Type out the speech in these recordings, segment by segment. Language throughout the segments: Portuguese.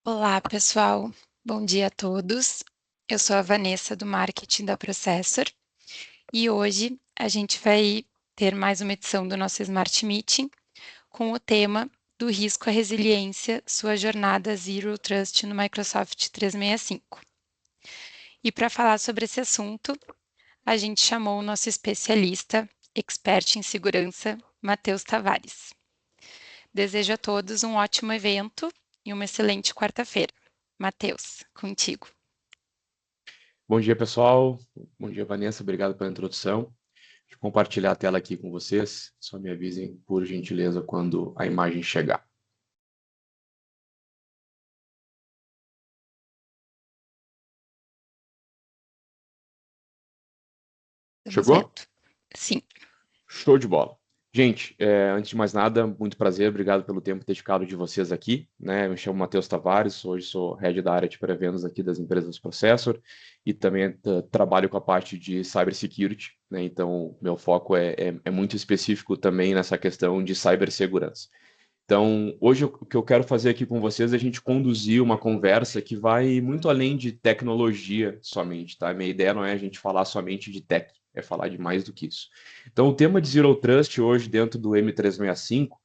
Olá, pessoal. Bom dia a todos. Eu sou a Vanessa do marketing da Processor e hoje a gente vai ter mais uma edição do nosso Smart Meeting com o tema do risco à resiliência, sua jornada Zero Trust no Microsoft 365. E para falar sobre esse assunto, a gente chamou o nosso especialista, expert em segurança, Matheus Tavares. Desejo a todos um ótimo evento e uma excelente quarta-feira. Matheus, contigo. Bom dia, pessoal. Bom dia, Vanessa. Obrigado pela introdução. Deixa eu compartilhar a tela aqui com vocês. Só me avisem, por gentileza, quando a imagem chegar. Estamos Chegou? vendo. Sim. Show de bola. Gente, antes de mais nada, muito prazer, obrigado pelo tempo dedicado de vocês aqui, né? Me chamo Matheus Tavares, hoje sou head da área de pré-vendas aqui das empresas Processor e também trabalho com a parte de cybersecurity, né? Então, meu foco é muito específico também nessa questão de cibersegurança. Então, hoje o que eu quero fazer aqui com vocês é a gente conduzir uma conversa que vai muito além de tecnologia somente, tá? Minha ideia não é a gente falar somente de tech, é falar de mais do que isso. Então, o tema de Zero Trust hoje dentro do M365,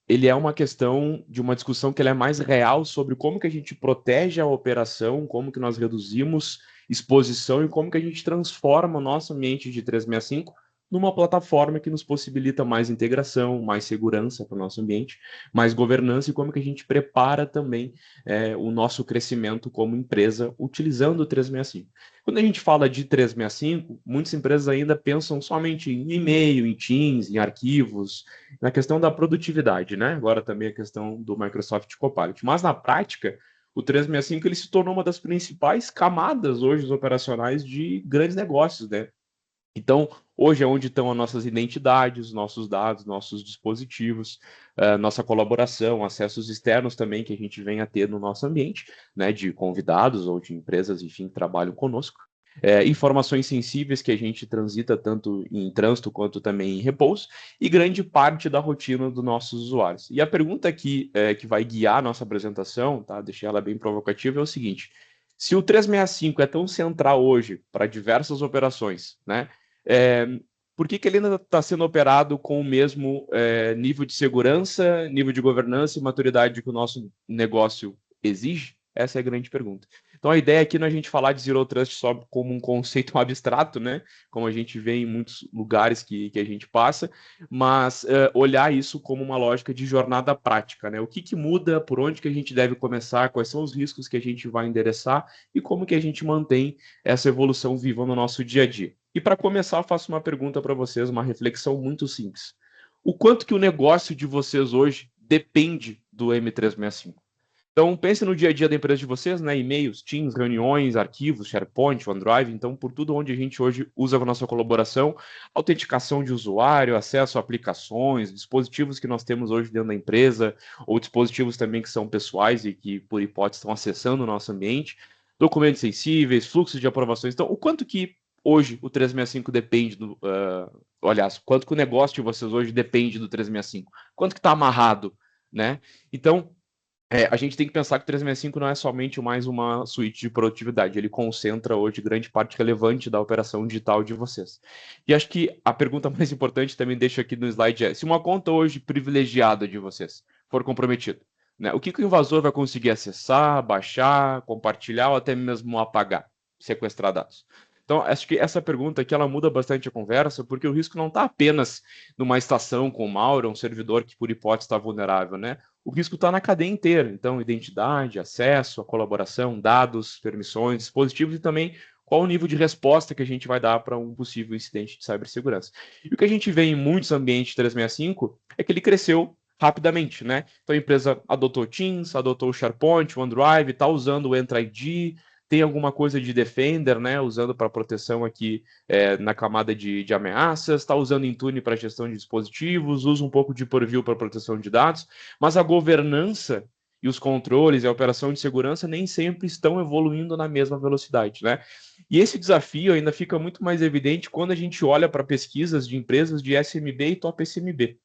ele é uma questão de uma discussão que ela é mais real sobre como que a gente protege a operação, como que nós reduzimos exposição e como que a gente transforma o nosso ambiente de 365 numa plataforma que nos possibilita mais integração, mais segurança para o nosso ambiente, mais governança e como que a gente prepara também o nosso crescimento como empresa utilizando o 365. Quando a gente fala de 365, muitas empresas ainda pensam somente em e-mail, em Teams, em arquivos, na questão da produtividade, né? Agora também a questão do Microsoft Copilot. Mas na prática, o 365 ele se tornou uma das principais camadas hoje operacionais de grandes negócios, né? Então, hoje é onde estão as nossas identidades, nossos dados, nossos dispositivos, nossa colaboração, acessos externos também que a gente vem a ter no nosso ambiente, né, de convidados ou de empresas, enfim, que trabalham conosco. Informações sensíveis que a gente transita tanto em trânsito quanto também em repouso, e grande parte da rotina dos nossos usuários. E a pergunta aqui que vai guiar a nossa apresentação, tá, deixei ela bem provocativa, é o seguinte: se o 365 é tão central hoje para diversas operações, né? É, por que que ele ainda está sendo operado com o mesmo nível de segurança, nível de governança e maturidade que o nosso negócio exige? Essa é a grande pergunta. Então, a ideia aqui não é a gente falar de Zero Trust só como um conceito abstrato, né? Como a gente vê em muitos lugares que a gente passa, mas olhar isso como uma lógica de jornada prática, né? O que muda, por onde que a gente deve começar, quais são os riscos que a gente vai endereçar e como que a gente mantém essa evolução viva no nosso dia a dia. E para começar, eu faço uma pergunta para vocês, uma reflexão muito simples. O quanto que o negócio de vocês hoje depende do M365? Então, pense no dia a dia da empresa de vocês, né? E-mails, Teams, reuniões, arquivos, SharePoint, OneDrive, então, por tudo onde a gente hoje usa a nossa colaboração, autenticação de usuário, acesso a aplicações, dispositivos que nós temos hoje dentro da empresa, ou dispositivos também que são pessoais e que, por hipótese, estão acessando o nosso ambiente, documentos sensíveis, fluxos de aprovações. Então, o quanto que hoje o 365 depende do. Aliás, quanto que o negócio de vocês hoje depende do 365? Quanto que está amarrado, né? Então, a gente tem que pensar que o 365 não é somente mais uma suíte de produtividade, ele concentra hoje grande parte relevante da operação digital de vocês. E acho que a pergunta mais importante também deixo aqui no slide é: se uma conta hoje privilegiada de vocês for comprometida, né, o que o invasor vai conseguir acessar, baixar, compartilhar ou até mesmo apagar, sequestrar dados? Então, acho que essa pergunta aqui ela muda bastante a conversa, porque o risco não está apenas numa estação com malware, um servidor que por hipótese está vulnerável, né? O risco está na cadeia inteira. Então, identidade, acesso, a colaboração, dados, permissões, dispositivos e também qual o nível de resposta que a gente vai dar para um possível incidente de cibersegurança. E o que a gente vê em muitos ambientes 365 é que ele cresceu rapidamente, né? Então a empresa adotou Teams, adotou o SharePoint, o OneDrive, está usando o Entra ID, tem alguma coisa de Defender, né? Usando para proteção aqui na camada de ameaças, está usando Intune para gestão de dispositivos, usa um pouco de Purview para proteção de dados, mas a governança e os controles e a operação de segurança nem sempre estão evoluindo na mesma velocidade, né? E esse desafio ainda fica muito mais evidente quando a gente olha para pesquisas de empresas de SMB e top SMB,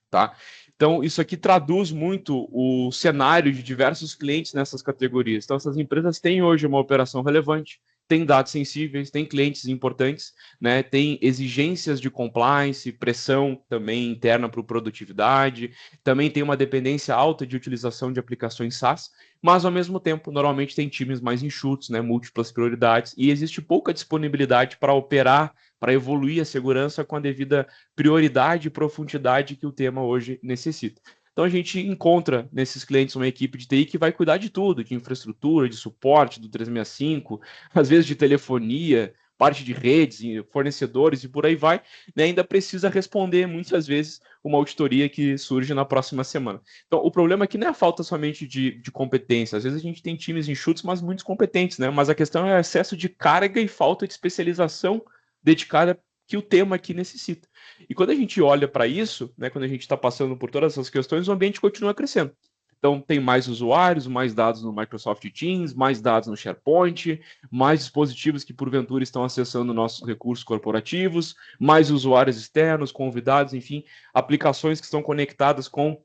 tá? Então, isso aqui traduz muito o cenário de diversos clientes nessas categorias. Então, essas empresas têm hoje uma operação relevante, têm dados sensíveis, têm clientes importantes, né, têm exigências de compliance, pressão também interna para produtividade, também tem uma dependência alta de utilização de aplicações SaaS, mas, ao mesmo tempo, normalmente tem times mais enxutos, né, múltiplas prioridades, e existe pouca disponibilidade para operar, para evoluir a segurança com a devida prioridade e profundidade que o tema hoje necessita. Então a gente encontra nesses clientes uma equipe de TI que vai cuidar de tudo, de infraestrutura, de suporte do 365, às vezes de telefonia, parte de redes, fornecedores e por aí vai, né? Ainda precisa responder muitas vezes uma auditoria que surge na próxima semana. Então o problema aqui não é a falta somente de competência, às vezes a gente tem times enxutos, mas muito competentes, né? Mas a questão é o excesso de carga e falta de especialização dedicada que o tema aqui necessita. E quando a gente olha para isso, né, quando a gente está passando por todas essas questões, o ambiente continua crescendo. Então, tem mais usuários, mais dados no Microsoft Teams, mais dados no SharePoint, mais dispositivos que, porventura, estão acessando nossos recursos corporativos, mais usuários externos, convidados, enfim, aplicações que estão conectadas com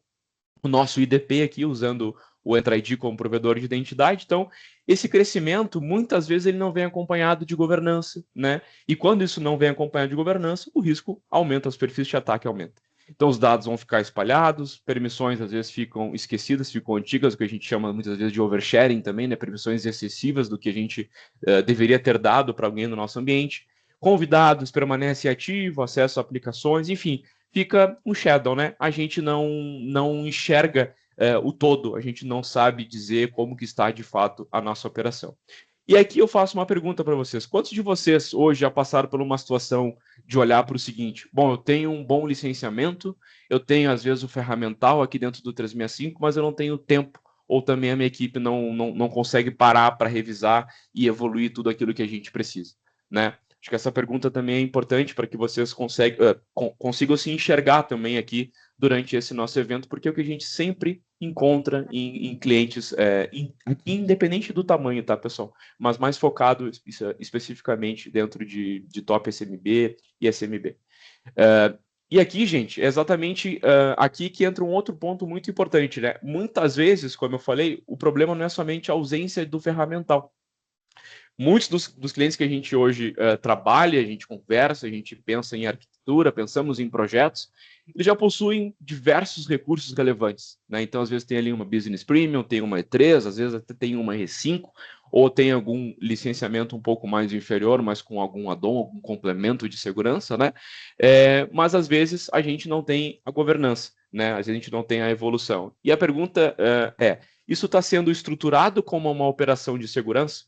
o nosso IDP aqui, usando o Entra ID como provedor de identidade. Então, esse crescimento, muitas vezes, ele não vem acompanhado de governança, né? E quando isso não vem acompanhado de governança, o risco aumenta, os perfis de ataque aumentam. Então, os dados vão ficar espalhados, permissões, às vezes, ficam esquecidas, ficam antigas, o que a gente chama, muitas vezes, de oversharing também, né? Permissões excessivas do que a gente deveria ter dado para alguém no nosso ambiente. Convidados permanecem ativos, acesso a aplicações, enfim, fica um shadow, né? A gente não enxerga o todo, a gente não sabe dizer como que está de fato a nossa operação. E aqui eu faço uma pergunta para vocês. Quantos de vocês hoje já passaram por uma situação de olhar para o seguinte: bom, eu tenho um bom licenciamento, eu tenho às vezes o ferramental aqui dentro do 365, mas eu não tenho tempo, ou também a minha equipe não consegue parar para revisar e evoluir tudo aquilo que a gente precisa, né? Acho que essa pergunta também é importante para que vocês consigam se enxergar também aqui durante esse nosso evento, porque é o que a gente sempre encontra em clientes, independente do tamanho, tá, pessoal? Mas mais focado especificamente dentro de top SMB e SMB. E aqui, gente, é exatamente aqui que entra um outro ponto muito importante, né? Muitas vezes, como eu falei, o problema não é somente a ausência do ferramental. Muitos dos clientes que a gente hoje trabalha, a gente conversa, a gente pensa em arquitetura, pensamos em projetos, eles já possuem diversos recursos relevantes, né? Então, às vezes tem ali uma Business Premium, tem uma E3, às vezes até tem uma E5, ou tem algum licenciamento um pouco mais inferior, mas com algum add-on, algum complemento de segurança, né? Mas às vezes a gente não tem a governança, né? Às vezes a gente não tem a evolução. E a pergunta isso está sendo estruturado como uma operação de segurança?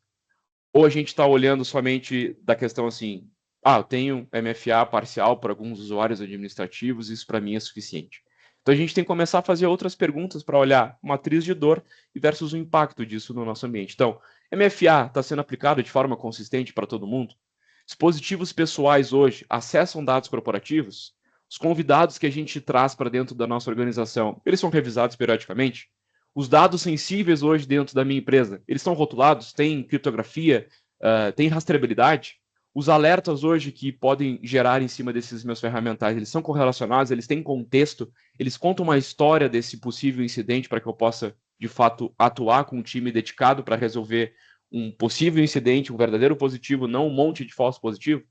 Ou a gente está olhando somente da questão assim, eu tenho MFA parcial para alguns usuários administrativos, isso para mim é suficiente. Então a gente tem que começar a fazer outras perguntas para olhar matriz de dor versus o impacto disso no nosso ambiente. Então, MFA está sendo aplicado de forma consistente para todo mundo? Dispositivos pessoais hoje acessam dados corporativos? Os convidados que a gente traz para dentro da nossa organização, eles são revisados periodicamente? Os dados sensíveis hoje dentro da minha empresa, eles são rotulados? Tem criptografia? Tem rastreabilidade? Os alertas hoje que podem gerar em cima desses meus ferramentais, eles são correlacionados? Eles têm contexto? Eles contam uma história desse possível incidente para que eu possa, de fato, atuar com um time dedicado para resolver um possível incidente, um verdadeiro positivo, não um monte de falso positivo?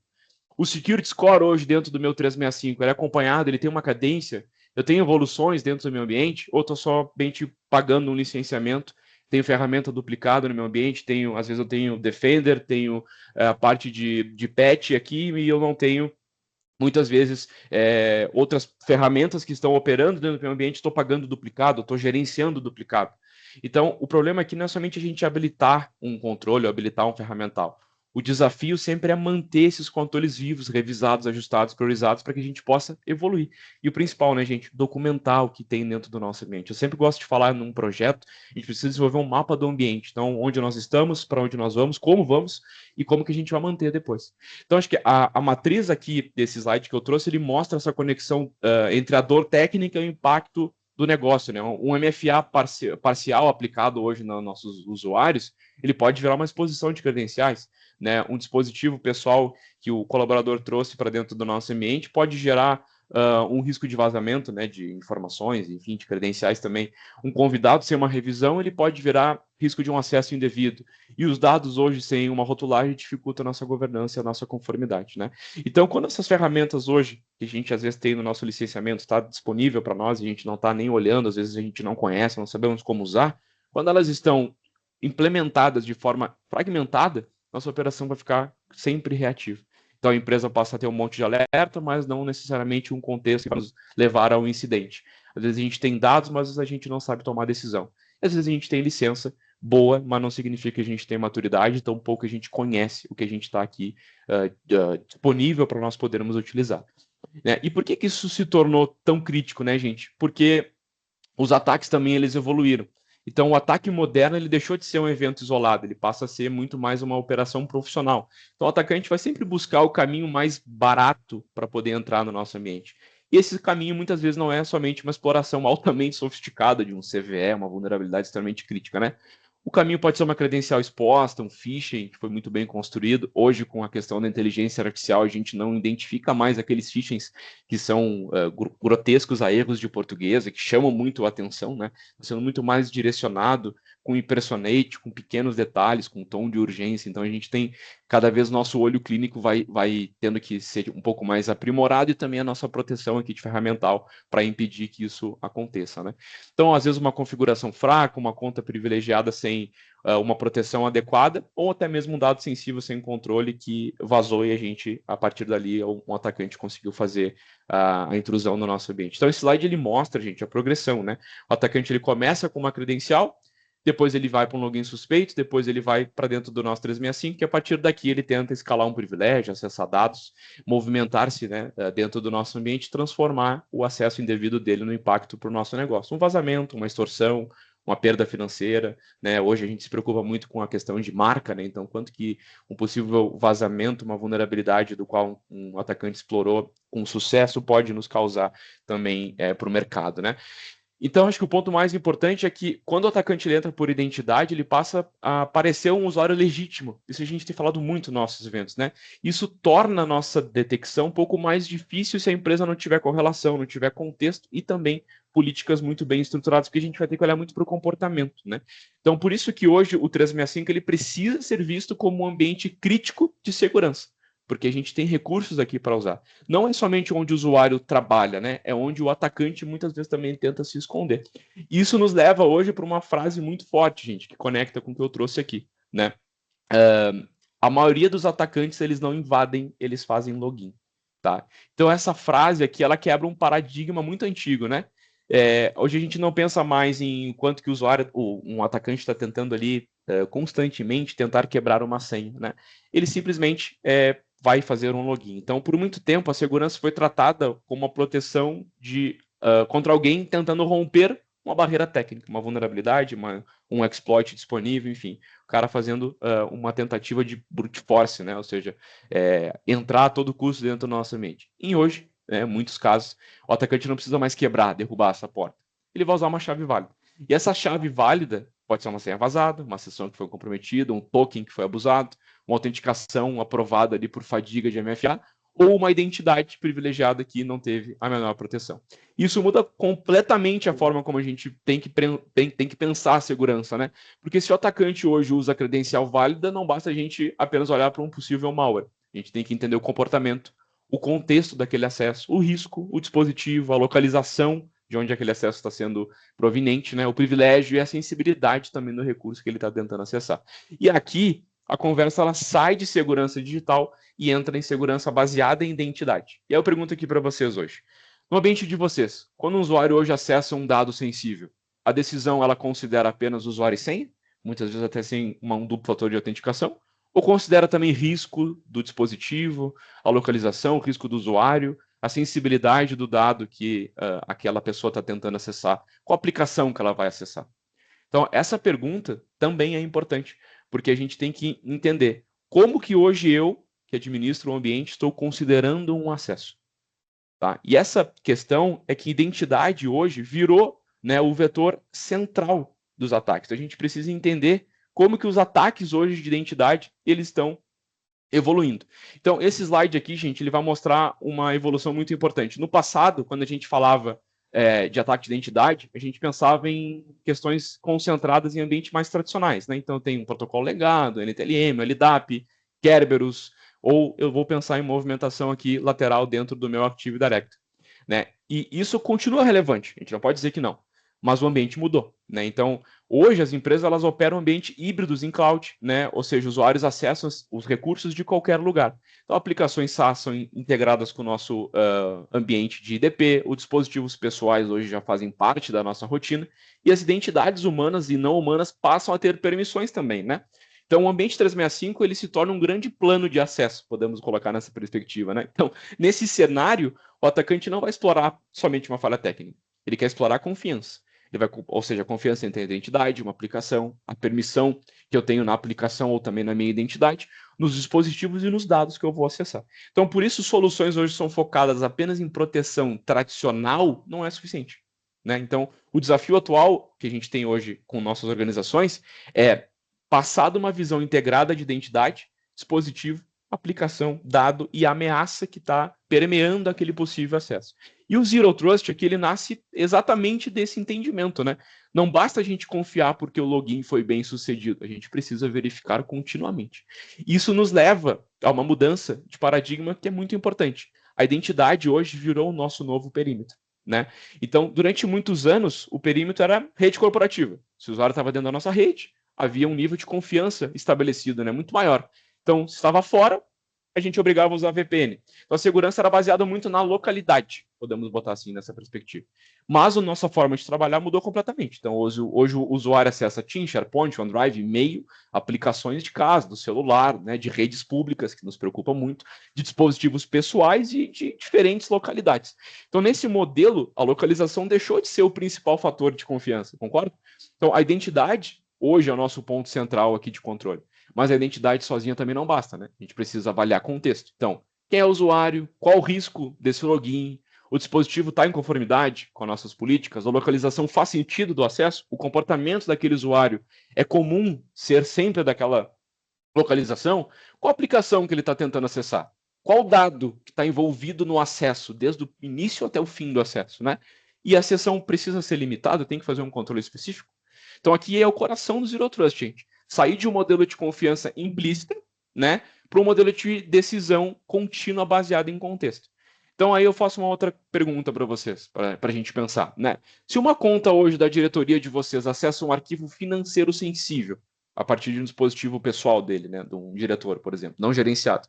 O Security Score hoje dentro do meu 365, ele é acompanhado, ele tem uma cadência, eu tenho evoluções dentro do meu ambiente, ou estou somente pagando um licenciamento, tenho ferramenta duplicada no meu ambiente, às vezes eu tenho Defender, tenho a parte de patch aqui e eu não tenho muitas vezes outras ferramentas que estão operando dentro do meu ambiente, estou pagando duplicado, estou gerenciando duplicado. Então, o problema aqui não é somente a gente habilitar um controle ou habilitar um ferramental. O desafio sempre é manter esses controles vivos, revisados, ajustados, priorizados, para que a gente possa evoluir. E o principal, né, gente, documentar o que tem dentro do nosso ambiente. Eu sempre gosto de falar num projeto, a gente precisa desenvolver um mapa do ambiente. Então, onde nós estamos, para onde nós vamos, como vamos e como que a gente vai manter depois. Então, acho que a matriz aqui desse slide que eu trouxe, ele mostra essa conexão entre a dor técnica e o impacto do negócio, né? Um MFA parcial aplicado hoje nos nossos usuários, ele pode virar uma exposição de credenciais, né? Um dispositivo pessoal que o colaborador trouxe para dentro do nosso ambiente pode gerar um risco de vazamento, né, de informações, enfim, de credenciais também. Um convidado sem uma revisão, ele pode virar risco de um acesso indevido. E os dados hoje, sem uma rotulagem, dificultam a nossa governança e a nossa conformidade, né? Então, quando essas ferramentas hoje, que a gente às vezes tem no nosso licenciamento, está disponível para nós, e a gente não está nem olhando, às vezes a gente não conhece, não sabemos como usar, quando elas estão implementadas de forma fragmentada, nossa operação vai ficar sempre reativa. Então a empresa passa a ter um monte de alerta, mas não necessariamente um contexto que vai nos levar ao incidente. Às vezes a gente tem dados, mas a gente não sabe tomar decisão. Às vezes a gente tem licença boa, mas não significa que a gente tem maturidade, tão pouco a gente conhece o que a gente está aqui disponível para nós podermos utilizar. Né? E por que isso se tornou tão crítico, né, gente? Porque os ataques também eles evoluíram. Então, o ataque moderno ele deixou de ser um evento isolado, ele passa a ser muito mais uma operação profissional. Então, o atacante vai sempre buscar o caminho mais barato para poder entrar no nosso ambiente. E esse caminho muitas vezes não é somente uma exploração altamente sofisticada de um CVE, uma vulnerabilidade extremamente crítica, né? O caminho pode ser uma credencial exposta, um phishing que foi muito bem construído. Hoje, com a questão da inteligência artificial, a gente não identifica mais aqueles phishings que são grotescos a erros de português, que chamam muito a atenção, né? Sendo muito mais direcionado com impersonate, com pequenos detalhes, com tom de urgência. Então, a gente tem cada vez nosso olho clínico vai tendo que ser um pouco mais aprimorado e também a nossa proteção aqui de ferramental para impedir que isso aconteça, né? Então, às vezes, uma configuração fraca, uma conta privilegiada sem uma proteção adequada, ou até mesmo um dado sensível sem controle que vazou e a gente, a partir dali, um atacante conseguiu fazer a intrusão no nosso ambiente. Então, esse slide ele mostra, gente, a progressão, né? O atacante ele começa com uma credencial, depois ele vai para um login suspeito, depois ele vai para dentro do nosso 365, que a partir daqui ele tenta escalar um privilégio, acessar dados, movimentar-se, né, dentro do nosso ambiente, transformar o acesso indevido dele no impacto para o nosso negócio. Um vazamento, uma extorsão, uma perda financeira, né? Hoje a gente se preocupa muito com a questão de marca, né? Então, quanto que um possível vazamento, uma vulnerabilidade do qual um atacante explorou com sucesso pode nos causar também para o mercado, né? Então, acho que o ponto mais importante é que quando o atacante entra por identidade, ele passa a parecer um usuário legítimo. Isso a gente tem falado muito nos nossos eventos, né? Isso torna a nossa detecção um pouco mais difícil se a empresa não tiver correlação, não tiver contexto e também políticas muito bem estruturadas, porque a gente vai ter que olhar muito para o comportamento, né? Então, por isso que hoje o 365 ele precisa ser visto como um ambiente crítico de segurança, porque a gente tem recursos aqui para usar. Não é somente onde o usuário trabalha, né? É onde o atacante muitas vezes também tenta se esconder. Isso nos leva hoje para uma frase muito forte, gente, que conecta com o que eu trouxe aqui, né? A maioria dos atacantes, eles não invadem, eles fazem login, tá? Então, essa frase aqui, ela quebra um paradigma muito antigo, né? Hoje a gente não pensa mais em quanto que o usuário, um atacante está tentando ali constantemente tentar quebrar uma senha, né? Ele simplesmente vai fazer um login. Então, por muito tempo, a segurança foi tratada como uma proteção contra alguém tentando romper uma barreira técnica, uma vulnerabilidade, um exploit disponível, enfim, o cara fazendo uma tentativa de brute force, né? Ou seja, entrar a todo custo dentro do nosso ambiente. E hoje, em muitos casos, o atacante não precisa mais quebrar, derrubar essa porta. Ele vai usar uma chave válida. E essa chave válida pode ser uma senha vazada, uma sessão que foi comprometida, um token que foi abusado, uma autenticação aprovada ali por fadiga de MFA, ou uma identidade privilegiada que não teve a menor proteção. Isso muda completamente a forma como a gente tem que pensar a segurança, né? Porque se o atacante hoje usa a credencial válida, não basta a gente apenas olhar para um possível malware. A gente tem que entender o comportamento, o contexto daquele acesso, o risco, o dispositivo, a localização de onde aquele acesso está sendo proveniente, né? O privilégio e a sensibilidade também do recurso que ele está tentando acessar. E aqui a conversa ela sai de segurança digital e entra em segurança baseada em identidade. E aí eu pergunto aqui para vocês hoje. No ambiente de vocês, quando um usuário hoje acessa um dado sensível, a decisão ela considera apenas usuário e senha, muitas vezes até sem um duplo fator de autenticação, ou considera também risco do dispositivo, a localização, o risco do usuário, a sensibilidade do dado que aquela pessoa está tentando acessar, qual aplicação que ela vai acessar? Então, essa pergunta também é importante, porque a gente tem que entender como que hoje eu, que administro o ambiente, estou considerando um acesso. Tá? E essa questão é que identidade hoje virou, né, o vetor central dos ataques. Então, a gente precisa entender como que os ataques hoje de identidade eles estão evoluindo. Então, esse slide aqui, gente, ele vai mostrar uma evolução muito importante. No passado, quando a gente falava de ataque de identidade, a gente pensava em questões concentradas em ambientes mais tradicionais, né? Então, tem um protocolo legado, NTLM, LDAP, Kerberos, ou eu vou pensar em movimentação aqui lateral dentro do meu Active Directory, né? E isso continua relevante, a gente não pode dizer que não, mas o ambiente mudou, né? Então, hoje as empresas elas operam ambientes híbridos em cloud, né? Ou seja, usuários acessam os recursos de qualquer lugar. Então, aplicações SaaS são integradas com o nosso ambiente de IDP, os dispositivos pessoais hoje já fazem parte da nossa rotina, e as identidades humanas e não humanas passam a ter permissões também, né? Então, o ambiente 365 ele se torna um grande plano de acesso, podemos colocar nessa perspectiva, né? Então, nesse cenário, o atacante não vai explorar somente uma falha técnica, ele quer explorar a confiança. Ele vai, ou seja, a confiança entre a identidade, uma aplicação, a permissão que eu tenho na aplicação ou também na minha identidade, nos dispositivos e nos dados que eu vou acessar. Então, por isso, soluções hoje são focadas apenas em proteção tradicional, não é suficiente, né? Então, o desafio atual que a gente tem hoje com nossas organizações é passar de uma visão integrada de identidade, dispositivo, aplicação, dado e ameaça que está permeando aquele possível acesso. E o Zero Trust aqui ele nasce exatamente desse entendimento, né? Não basta a gente confiar porque o login foi bem sucedido, a gente precisa verificar continuamente. Isso nos leva a uma mudança de paradigma que é muito importante. A identidade hoje virou o nosso novo perímetro, né? Então, durante muitos anos, o perímetro era rede corporativa. Se o usuário estava dentro da nossa rede, havia um nível de confiança estabelecido, né? Muito maior. Então, se estava fora, a gente obrigava a usar VPN. Então, a segurança era baseada muito na localidade, podemos botar assim nessa perspectiva. Mas a nossa forma de trabalhar mudou completamente. Então, hoje o usuário acessa Teams, SharePoint, OneDrive, e-mail, aplicações de casa, do celular, né, de redes públicas, que nos preocupa muito, de dispositivos pessoais e de diferentes localidades. Então, nesse modelo, a localização deixou de ser o principal fator de confiança, concorda? Então, a identidade, hoje, é o nosso ponto central aqui de controle. Mas a identidade sozinha também não basta, né? A gente precisa avaliar contexto. Então, quem é o usuário? Qual o risco desse login? O dispositivo está em conformidade com as nossas políticas? A localização faz sentido do acesso? O comportamento daquele usuário é comum ser sempre daquela localização? Qual aplicação que ele está tentando acessar? Qual dado que está envolvido no acesso, desde o início até o fim do acesso, né? E a sessão precisa ser limitada, tem que fazer um controle específico? Então aqui é o coração do Zero Trust, gente. Sair de um modelo de confiança implícita, né, para um modelo de decisão contínua baseada em contexto. Então aí eu faço uma outra pergunta para vocês, para a gente pensar, né? Se uma conta hoje da diretoria de vocês acessa um arquivo financeiro sensível a partir de um dispositivo pessoal dele, né, de um diretor, por exemplo, não gerenciado,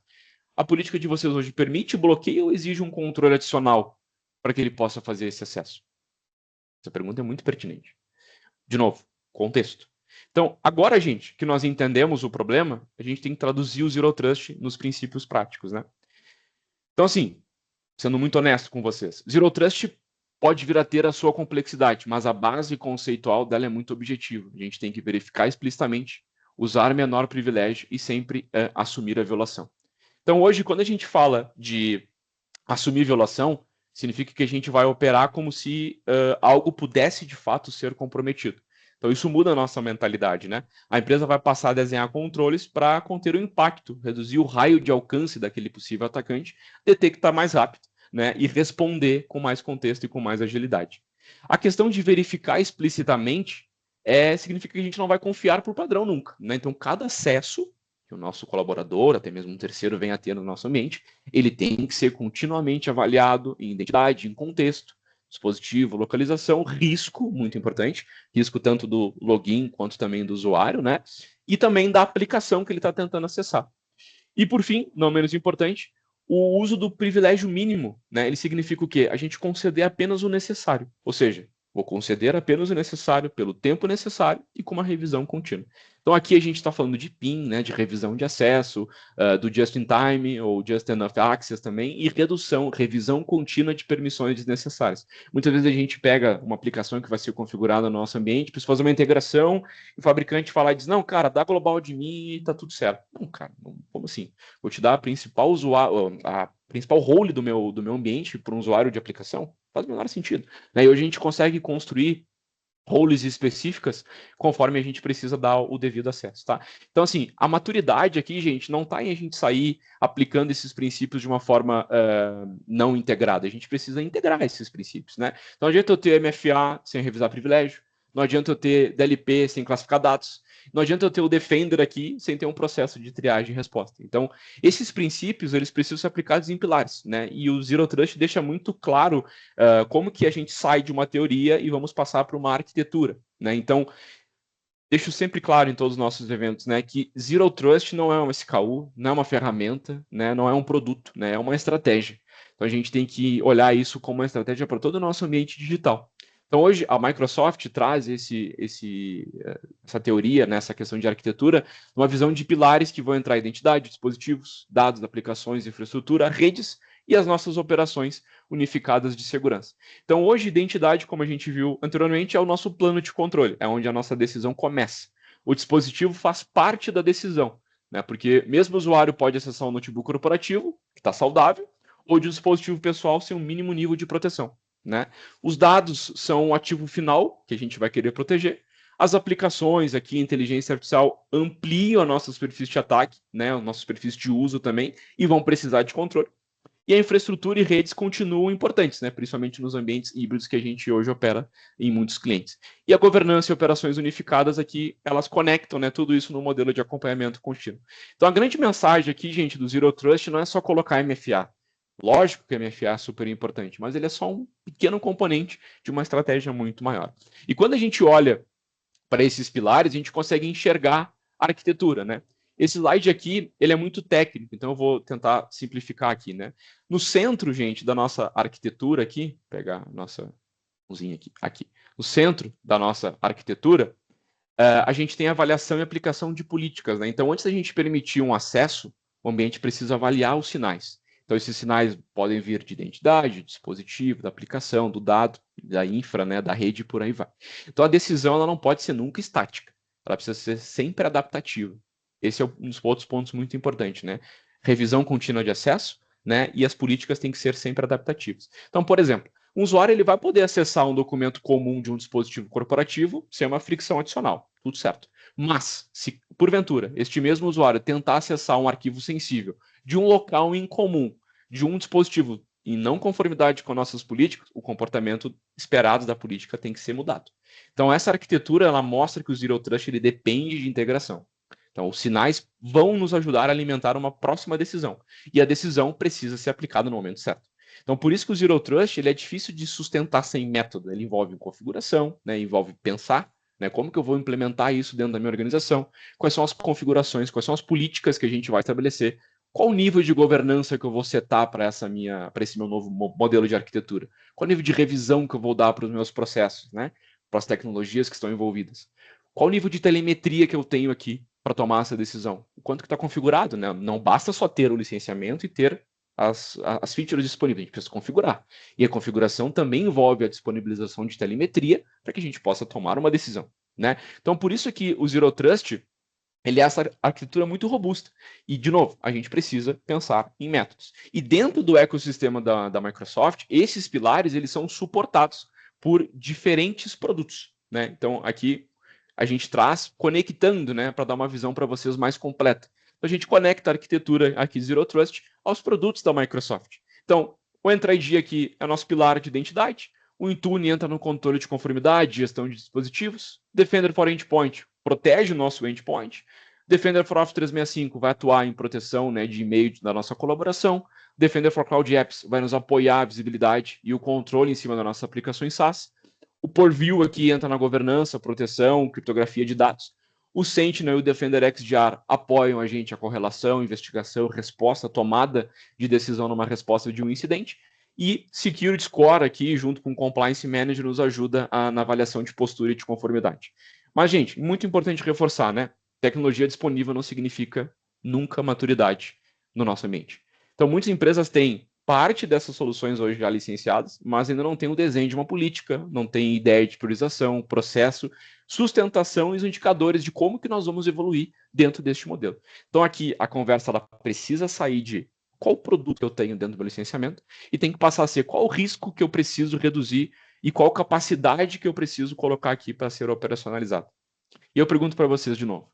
a política de vocês hoje permite bloqueio ou exige um controle adicional para que ele possa fazer esse acesso? Essa pergunta é muito pertinente. De novo, contexto. Então, agora, gente, que nós entendemos o problema, a gente tem que traduzir o Zero Trust nos princípios práticos, né? Então, assim, sendo muito honesto com vocês, Zero Trust pode vir a ter a sua complexidade, mas a base conceitual dela é muito objetiva. A gente tem que verificar explicitamente, usar menor privilégio e sempre assumir a violação. Então, hoje, quando a gente fala de assumir violação, significa que a gente vai operar como se algo pudesse de fato ser comprometido. Então, isso muda a nossa mentalidade, né? A empresa vai passar a desenhar controles para conter o impacto, reduzir o raio de alcance daquele possível atacante, detectar mais rápido, né? E responder com mais contexto e com mais agilidade. A questão de verificar explicitamente significa que a gente não vai confiar por padrão nunca, né? Então, cada acesso que o nosso colaborador, até mesmo um terceiro, venha a ter no nosso ambiente, ele tem que ser continuamente avaliado em identidade, em contexto, dispositivo, localização, risco, muito importante, risco tanto do login quanto também do usuário, né? E também da aplicação que ele está tentando acessar. E por fim, não menos importante, o uso do privilégio mínimo, né? Ele significa o quê? A gente conceder apenas o necessário, ou seja, vou conceder apenas o necessário pelo tempo necessário e com uma revisão contínua. Então aqui a gente está falando de PIN, né, de revisão de acesso, do just in time ou just enough access também, e revisão contínua de permissões desnecessárias. Muitas vezes a gente pega uma aplicação que vai ser configurada no nosso ambiente, precisa fazer uma integração, e o fabricante fala e diz, não, cara, dá global de mim e tá tudo certo. Não, cara, como assim? Vou te dar a principal role do meu ambiente para um usuário de aplicação? Faz o menor sentido. Né? E hoje a gente consegue construir roles específicas, conforme a gente precisa dar o devido acesso, tá? Então, assim, a maturidade aqui, gente, não está em a gente sair aplicando esses princípios de uma forma não integrada. A gente precisa integrar esses princípios, né? Não adianta eu ter MFA sem revisar privilégio, não adianta eu ter DLP sem classificar dados, não adianta eu ter o Defender aqui sem ter um processo de triagem e resposta. Então, esses princípios, eles precisam ser aplicados em pilares, né? E o Zero Trust deixa muito claro como que a gente sai de uma teoria e vamos passar para uma arquitetura, né? Então, deixo sempre claro em todos os nossos eventos, né, que Zero Trust não é uma SKU, não é uma ferramenta, né, não é um produto, né, é uma estratégia. Então a gente tem que olhar isso como uma estratégia para todo o nosso ambiente digital. Então hoje a Microsoft traz essa teoria, nessa questão de arquitetura, uma visão de pilares que vão entrar identidade, dispositivos, dados, aplicações, infraestrutura, redes e as nossas operações unificadas de segurança. Então, hoje, identidade, como a gente viu anteriormente, é o nosso plano de controle, é onde a nossa decisão começa. O dispositivo faz parte da decisão, né? Porque mesmo o usuário pode acessar um notebook corporativo, que está saudável, ou de um dispositivo pessoal sem um mínimo nível de proteção, né? Os dados são o ativo final, que a gente vai querer proteger. As aplicações aqui, inteligência artificial, ampliam as nossas perfis de ataque, né? Os nossos perfis de uso também, e vão precisar de controle. E a infraestrutura e redes continuam importantes, né? Principalmente nos ambientes híbridos que a gente hoje opera em muitos clientes. E a governança e operações unificadas aqui, elas conectam, né, tudo isso no modelo de acompanhamento contínuo. Então, a grande mensagem aqui, gente, do Zero Trust não é só colocar MFA. Lógico que MFA é super importante, mas ele é só um pequeno componente de uma estratégia muito maior. E quando a gente olha para esses pilares, a gente consegue enxergar a arquitetura, né? Esse slide aqui, ele é muito técnico, então eu vou tentar simplificar aqui, né? No centro, gente, da nossa arquitetura aqui, pegar a nossa mãozinha aqui. No centro da nossa arquitetura, a gente tem avaliação e aplicação de políticas, né? Então, antes da gente permitir um acesso, o ambiente precisa avaliar os sinais. Então, esses sinais podem vir de identidade, dispositivo, da aplicação, do dado, da infra, né, da rede e por aí vai. Então, a decisão ela não pode ser nunca estática. Ela precisa ser sempre adaptativa. Esse é um dos outros pontos muito importantes, né? Revisão contínua de acesso, né? E as políticas têm que ser sempre adaptativas. Então, por exemplo, um usuário ele vai poder acessar um documento comum de um dispositivo corporativo sem uma fricção adicional. Tudo certo. Mas, se porventura este mesmo usuário tentar acessar um arquivo sensível de um local em comum, de um dispositivo em não conformidade com nossas políticas, o comportamento esperado da política tem que ser mudado. Então, essa arquitetura ela mostra que o Zero Trust ele depende de integração. Então, os sinais vão nos ajudar a alimentar uma próxima decisão. E a decisão precisa ser aplicada no momento certo. Então, por isso que o Zero Trust ele é difícil de sustentar sem método. Ele envolve configuração, né, envolve pensar, né, como que eu vou implementar isso dentro da minha organização, quais são as configurações, quais são as políticas que a gente vai estabelecer, qual o nível de governança que eu vou setar para esse meu novo modelo de arquitetura, qual o nível de revisão que eu vou dar para os meus processos, né, para as tecnologias que estão envolvidas, qual o nível de telemetria que eu tenho aqui para tomar essa decisão, o quanto que está configurado, né? Não basta só ter o licenciamento e ter as features disponíveis, a gente precisa configurar. E a configuração também envolve a disponibilização de telemetria para que a gente possa tomar uma decisão, né? Então, por isso que o Zero Trust ele é essa arquitetura muito robusta. E, de novo, a gente precisa pensar em métodos. E dentro do ecossistema da Microsoft, esses pilares eles são suportados por diferentes produtos, né? Então, aqui a gente traz conectando, né, para dar uma visão para vocês mais completa. Então, a gente conecta a arquitetura aqui Zero Trust aos produtos da Microsoft. Então, o Entra ID aqui é nosso pilar de identidade. O Intune entra no controle de conformidade, gestão de dispositivos. Defender for Endpoint protege o nosso endpoint. Defender for Office 365 vai atuar em proteção, né, de e-mail da nossa colaboração. Defender for Cloud Apps vai nos apoiar a visibilidade e o controle em cima das nossas aplicações SaaS. O Purview aqui entra na governança, proteção, criptografia de dados. O Sentinel e o Defender XDR apoiam a gente a correlação, investigação, resposta, tomada de decisão numa resposta de um incidente. E Security Score aqui, junto com o Compliance Manager, nos ajuda na avaliação de postura e de conformidade. Mas, gente, muito importante reforçar, né? Tecnologia disponível não significa nunca maturidade no nosso ambiente. Então, muitas empresas têm parte dessas soluções hoje já licenciadas, mas ainda não tem o desenho de uma política, não tem ideia de priorização, processo, sustentação e os indicadores de como que nós vamos evoluir dentro deste modelo. Então, aqui a conversa ela precisa sair de qual produto eu tenho dentro do meu licenciamento e tem que passar a ser qual o risco que eu preciso reduzir e qual capacidade que eu preciso colocar aqui para ser operacionalizado. E eu pergunto para vocês de novo.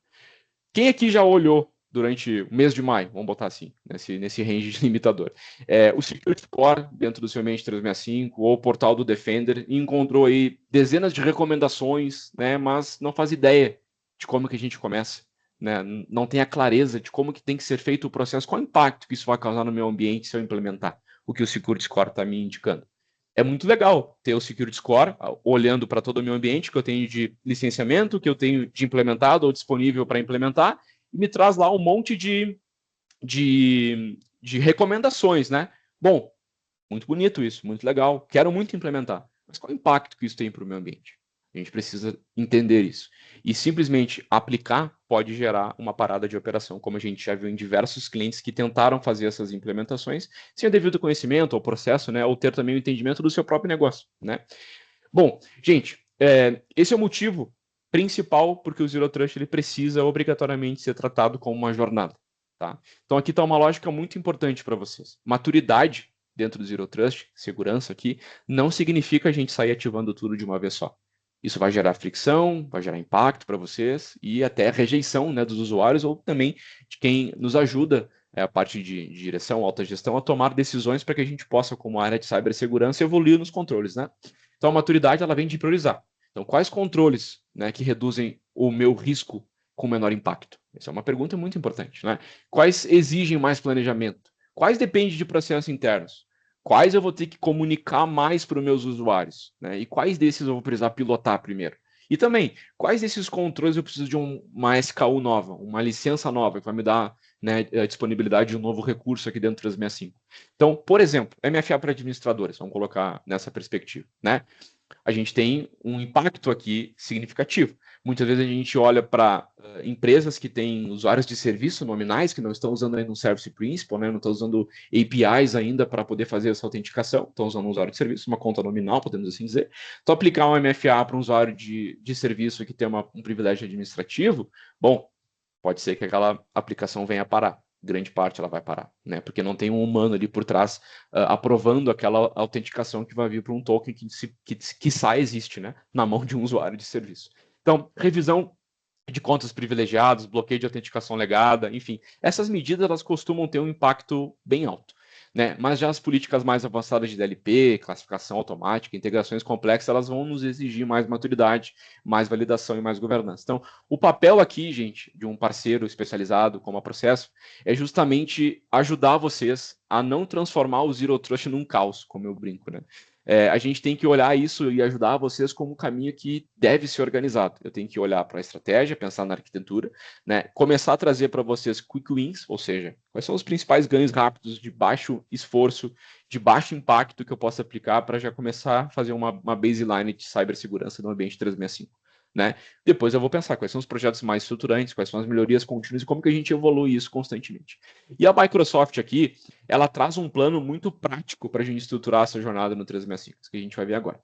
Quem aqui já olhou durante o mês de maio, vamos botar assim, nesse range de limitador, o Security Score dentro do seu ambiente 365 ou o portal do Defender e encontrou aí dezenas de recomendações, né, mas não faz ideia de como que a gente começa, né, não tem a clareza de como que tem que ser feito o processo, qual o impacto que isso vai causar no meu ambiente se eu implementar o que o Security Score está me indicando. É muito legal ter o Security Score olhando para todo o meu ambiente que eu tenho de licenciamento, que eu tenho de implementado ou disponível para implementar, e me traz lá um monte de recomendações, né? Bom, muito bonito isso, muito legal, quero muito implementar, mas qual é o impacto que isso tem para o meio ambiente? A gente precisa entender isso. E simplesmente aplicar pode gerar uma parada de operação, como a gente já viu em diversos clientes que tentaram fazer essas implementações sem o devido conhecimento ou processo, né? Ou ter também o entendimento do seu próprio negócio, né? Bom, gente, esse é o motivo principal porque o Zero Trust ele precisa obrigatoriamente ser tratado como uma jornada. Tá? Então aqui está uma lógica muito importante para vocês. Maturidade dentro do Zero Trust, segurança aqui, não significa a gente sair ativando tudo de uma vez só. Isso vai gerar fricção, vai gerar impacto para vocês e até rejeição, né, dos usuários ou também de quem nos ajuda, a parte de direção, alta gestão, a tomar decisões para que a gente possa, como área de cibersegurança, evoluir nos controles, né? Então a maturidade ela vem de priorizar. Então quais controles, né, que reduzem o meu risco com menor impacto? Essa é uma pergunta muito importante, né? Quais exigem mais planejamento? Quais dependem de processos internos? Quais eu vou ter que comunicar mais para os meus usuários? Né? E quais desses eu vou precisar pilotar primeiro? E também, quais desses controles eu preciso de uma SKU nova, uma licença nova, que vai me dar, né, a disponibilidade de um novo recurso aqui dentro do 365? Então, por exemplo, MFA para administradores, vamos colocar nessa perspectiva, né? A gente tem um impacto aqui significativo. Muitas vezes a gente olha para empresas que têm usuários de serviço nominais, que não estão usando ainda um Service Principal, né? Não estão usando APIs ainda para poder fazer essa autenticação, estão usando um usuário de serviço, uma conta nominal, podemos assim dizer. Então, aplicar um MFA para um usuário de serviço que tem um privilégio administrativo, bom, pode ser que aquela aplicação venha a parar. Grande parte ela vai parar, né? Porque não tem um humano ali por trás aprovando aquela autenticação que vai vir para um token que sai existe, né? Na mão de um usuário de serviço. Então, revisão de contas privilegiadas, bloqueio de autenticação legada, enfim, essas medidas elas costumam ter um impacto bem alto. Né? Mas já as políticas mais avançadas de DLP, classificação automática, integrações complexas, elas vão nos exigir mais maturidade, mais validação e mais governança. Então, o papel aqui, gente, de um parceiro especializado como a Processo, é justamente ajudar vocês a não transformar o Zero Trust num caos, como eu brinco, né? A gente tem que olhar isso e ajudar vocês como um caminho que deve ser organizado. Eu tenho que olhar para a estratégia, pensar na arquitetura, né? Começar a trazer para vocês quick wins, ou seja, quais são os principais ganhos rápidos de baixo esforço, de baixo impacto que eu possa aplicar para já começar a fazer uma baseline de cibersegurança no ambiente 365. Né? Depois eu vou pensar quais são os projetos mais estruturantes, quais são as melhorias contínuas e como que a gente evolui isso constantemente. E a Microsoft aqui, ela traz um plano muito prático para a gente estruturar essa jornada no 365, que a gente vai ver agora.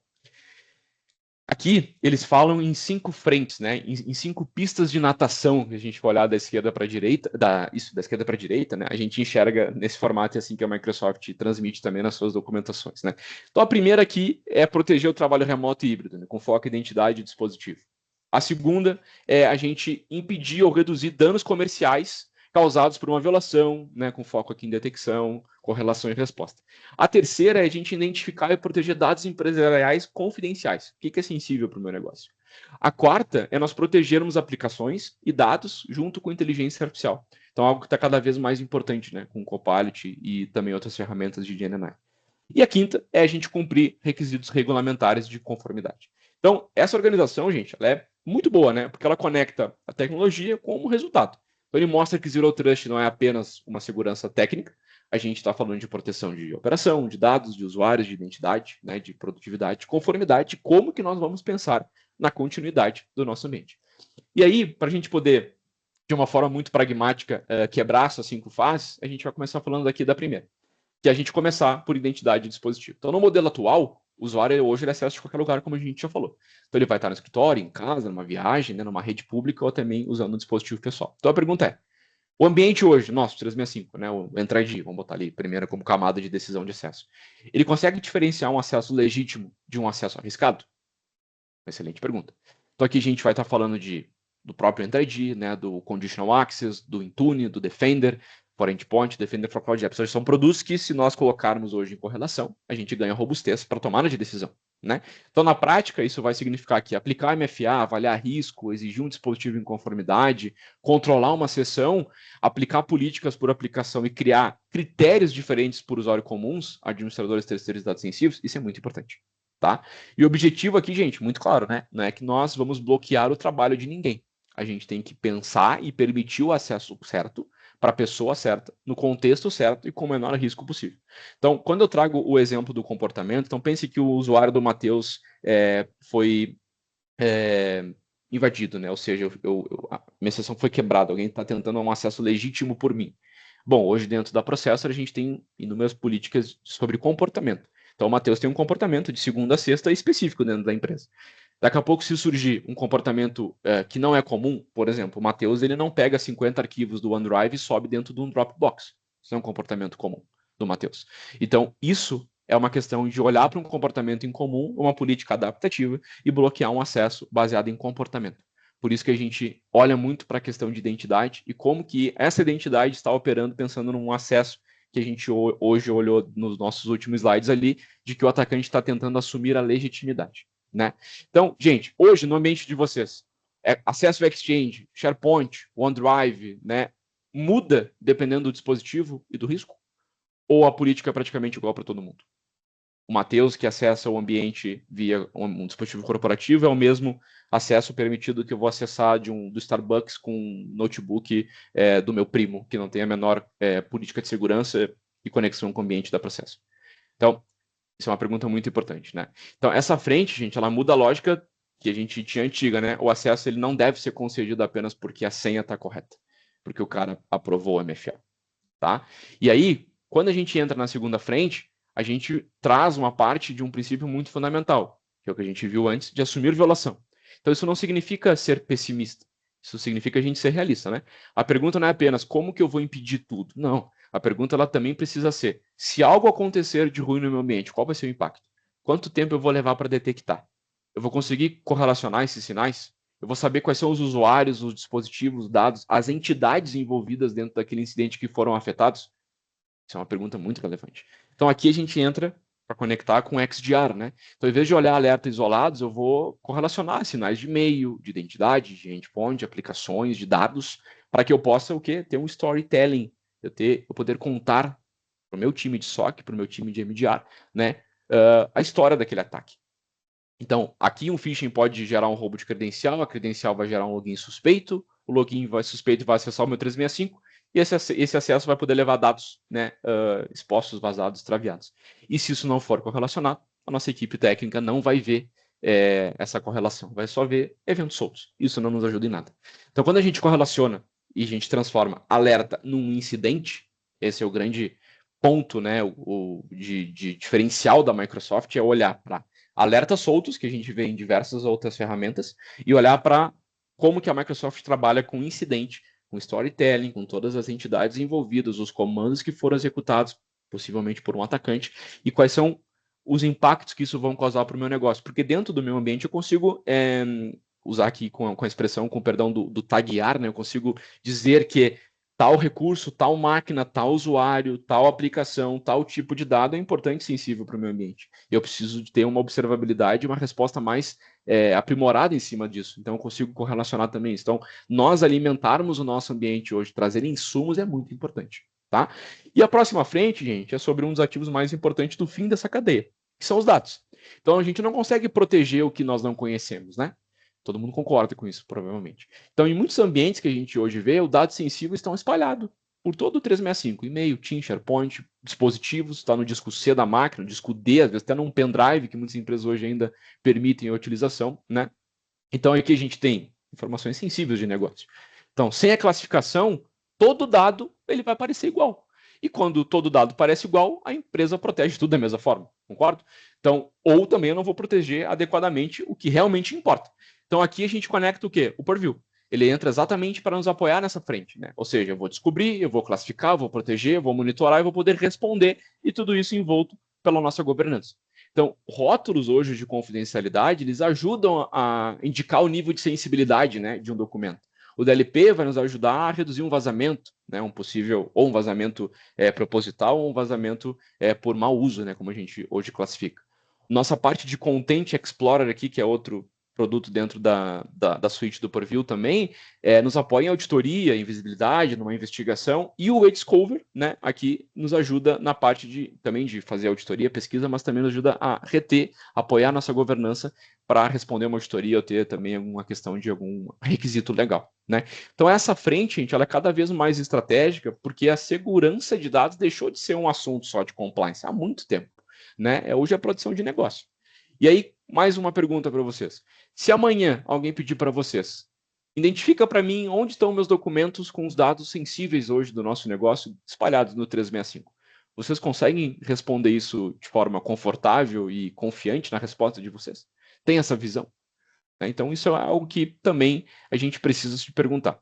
Aqui, eles falam em 5 frentes, né? Em 5 pistas de natação, que a gente vai olhar da esquerda para a direita, da esquerda para a direita, né? A gente enxerga nesse formato assim que a Microsoft transmite também nas suas documentações, né? Então, a primeira aqui é proteger o trabalho remoto e híbrido, né? Com foco em identidade e dispositivo. A segunda é a gente impedir ou reduzir danos comerciais causados por uma violação, né, com foco aqui em detecção, correlação e resposta. A terceira é a gente identificar e proteger dados empresariais confidenciais. O que é sensível para o meu negócio? A quarta é nós protegermos aplicações e dados junto com inteligência artificial. Então, algo que está cada vez mais importante, né, com o Copilot e também outras ferramentas de GenAI. E a quinta é a gente cumprir requisitos regulamentares de conformidade. Então, essa organização, gente, ela é muito boa, né? Porque ela conecta a tecnologia com o resultado. Então, ele mostra que Zero Trust não é apenas uma segurança técnica, a gente está falando de proteção de operação, de dados, de usuários, de identidade, né, de produtividade, de conformidade, como que nós vamos pensar na continuidade do nosso ambiente. E aí, para a gente poder, de uma forma muito pragmática, quebrar essas 5 fases, a gente vai começar falando aqui da primeira, que é a gente começar por identidade de dispositivo. Então, no modelo atual, o usuário hoje ele acessa de qualquer lugar, como a gente já falou. Então, ele vai estar no escritório, em casa, numa viagem, né, numa rede pública ou também usando um dispositivo pessoal. Então, a pergunta é, O ambiente hoje, nosso 365, né, o Entra ID, vamos botar ali, primeira como camada de decisão de acesso. Ele consegue diferenciar um acesso legítimo de um acesso arriscado? Excelente pergunta. Então aqui a gente vai estar falando do próprio Entra ID, né, do Conditional Access, do Intune, do Defender, for Endpoint, Defender for Cloud Apps. Então, são produtos que, se nós colocarmos hoje em correlação, a gente ganha robustez para tomada de decisão. Né? Então, na prática, isso vai significar que aplicar MFA, avaliar risco, exigir um dispositivo em conformidade, controlar uma sessão, aplicar políticas por aplicação e criar critérios diferentes por usuário comuns, administradores terceiros de dados sensíveis, isso é muito importante. Tá? E o objetivo aqui, gente, muito claro, né? Não é que nós vamos bloquear o trabalho de ninguém. A gente tem que pensar e permitir o acesso certo para a pessoa certa, no contexto certo e com o menor risco possível. Então, quando eu trago o exemplo do comportamento, então pense que o usuário do Matheus foi invadido, né? Ou seja, a minha sessão foi quebrada, alguém está tentando um acesso legítimo por mim. Bom, hoje dentro da Processor a gente tem inúmeras políticas sobre comportamento. Então o Matheus tem um comportamento de segunda a sexta específico dentro da empresa. Daqui a pouco, se surgir um comportamento que não é comum, por exemplo, o Matheus ele não pega 50 arquivos do OneDrive e sobe dentro de um Dropbox. Isso é um comportamento comum do Matheus. Então, isso é uma questão de olhar para um comportamento em comum, uma política adaptativa e bloquear um acesso baseado em comportamento. Por isso que a gente olha muito para a questão de identidade e como que essa identidade está operando pensando num acesso que a gente hoje olhou nos nossos últimos slides ali, de que o atacante está tentando assumir a legitimidade. Né? Então, gente, hoje no ambiente de vocês, acesso ao Exchange, SharePoint, OneDrive, né, muda dependendo do dispositivo e do risco? Ou a política é praticamente igual para todo mundo? O Matheus, que acessa o ambiente via um dispositivo corporativo, é o mesmo acesso permitido que eu vou acessar do Starbucks com um notebook do meu primo, que não tem a menor política de segurança e conexão com o ambiente da processo. Então, isso é uma pergunta muito importante, né? Então, essa frente, gente, ela muda a lógica que a gente tinha antiga, né? O acesso ele não deve ser concedido apenas porque a senha está correta, porque o cara aprovou o MFA, tá? E aí, quando a gente entra na segunda frente, a gente traz uma parte de um princípio muito fundamental, que é o que a gente viu antes, de assumir violação. Então, isso não significa ser pessimista. Isso significa a gente ser realista, né? A pergunta não é apenas como que eu vou impedir tudo. Não. A pergunta ela também precisa ser: se algo acontecer de ruim no meu ambiente, qual vai ser o impacto? Quanto tempo eu vou levar para detectar? Eu vou conseguir correlacionar esses sinais? Eu vou saber quais são os usuários, os dispositivos, os dados, as entidades envolvidas dentro daquele incidente que foram afetados? Isso é uma pergunta muito relevante. Então aqui a gente entra para conectar com o XDR, né? Então, em vez de olhar alertas isolados, eu vou correlacionar sinais de e-mail, de identidade, de endpoint, de aplicações, de dados, para que eu possa o quê? Ter um storytelling, eu poder contar para o meu time de SOC, para o meu time de MDR, né, a história daquele ataque. Então, aqui um phishing pode gerar um roubo de credencial, a credencial vai gerar um login suspeito, o login suspeito vai acessar o meu 365, e esse acesso vai poder levar dados, né, expostos, vazados, extraviados. E se isso não for correlacionado, a nossa equipe técnica não vai ver essa correlação, vai só ver eventos soltos. Isso não nos ajuda em nada. Então, quando a gente correlaciona e a gente transforma alerta num incidente, esse é o grande ponto, né, de diferencial da Microsoft, é olhar para alertas soltos, que a gente vê em diversas outras ferramentas, e olhar para como que a Microsoft trabalha com incidente, com storytelling, com todas as entidades envolvidas, os comandos que foram executados, possivelmente por um atacante, e quais são os impactos que isso vão causar para o meu negócio. Porque dentro do meu ambiente eu consigo usar aqui com a expressão, com perdão do taguear, né? Eu consigo dizer que tal recurso, tal máquina, tal usuário, tal aplicação, tal tipo de dado é importante e sensível para o meu ambiente. Eu preciso de ter uma observabilidade e uma resposta mais aprimorada em cima disso. Então, eu consigo correlacionar também isso. Então, nós alimentarmos o nosso ambiente hoje, trazer insumos é muito importante. Tá? E a próxima frente, gente, é sobre um dos ativos mais importantes do fim dessa cadeia, que são os dados. Então, a gente não consegue proteger o que nós não conhecemos, né? Todo mundo concorda com isso, provavelmente. Então, em muitos ambientes que a gente hoje vê, os dados sensíveis estão espalhados por todo o 365. E-mail, Teams, SharePoint, dispositivos, está no disco C da máquina, no disco D, às vezes até num pendrive, que muitas empresas hoje ainda permitem a utilização, né? Então, aqui a gente tem informações sensíveis de negócio. Então, sem a classificação, todo dado ele vai parecer igual. E quando todo dado parece igual, a empresa protege tudo da mesma forma, concordo? Então, ou também eu não vou proteger adequadamente o que realmente importa. Então, aqui a gente conecta o quê? O purview. ele entra exatamente para nos apoiar nessa frente, né? Ou seja, eu vou descobrir, eu vou classificar, eu vou proteger, eu vou monitorar e vou poder responder, e tudo isso envolto pela nossa governança. Então, rótulos hoje de confidencialidade, eles ajudam a indicar o nível de sensibilidade, né, de um documento. O DLP vai nos ajudar a reduzir um vazamento, né, um possível, ou um vazamento proposital, ou um vazamento por mau uso, né, como a gente hoje classifica. Nossa parte de Content Explorer aqui, que é outro produto dentro da suíte do Purview também, nos apoia em auditoria, em visibilidade, numa investigação, e o eDiscover, né, aqui nos ajuda na parte também de fazer auditoria, pesquisa, mas também nos ajuda a reter, apoiar nossa governança para responder uma auditoria ou ter também alguma questão de algum requisito legal, né? Então essa frente, gente, ela é cada vez mais estratégica, porque a segurança de dados deixou de ser um assunto só de compliance há muito tempo, né? Hoje é produção de negócio. E aí, mais uma pergunta para vocês. Se amanhã alguém pedir para vocês, identifica para mim onde estão meus documentos com os dados sensíveis hoje do nosso negócio espalhados no 365. Vocês conseguem responder isso de forma confortável e confiante na resposta de vocês? Tem essa visão? Então, isso é algo que também a gente precisa se perguntar.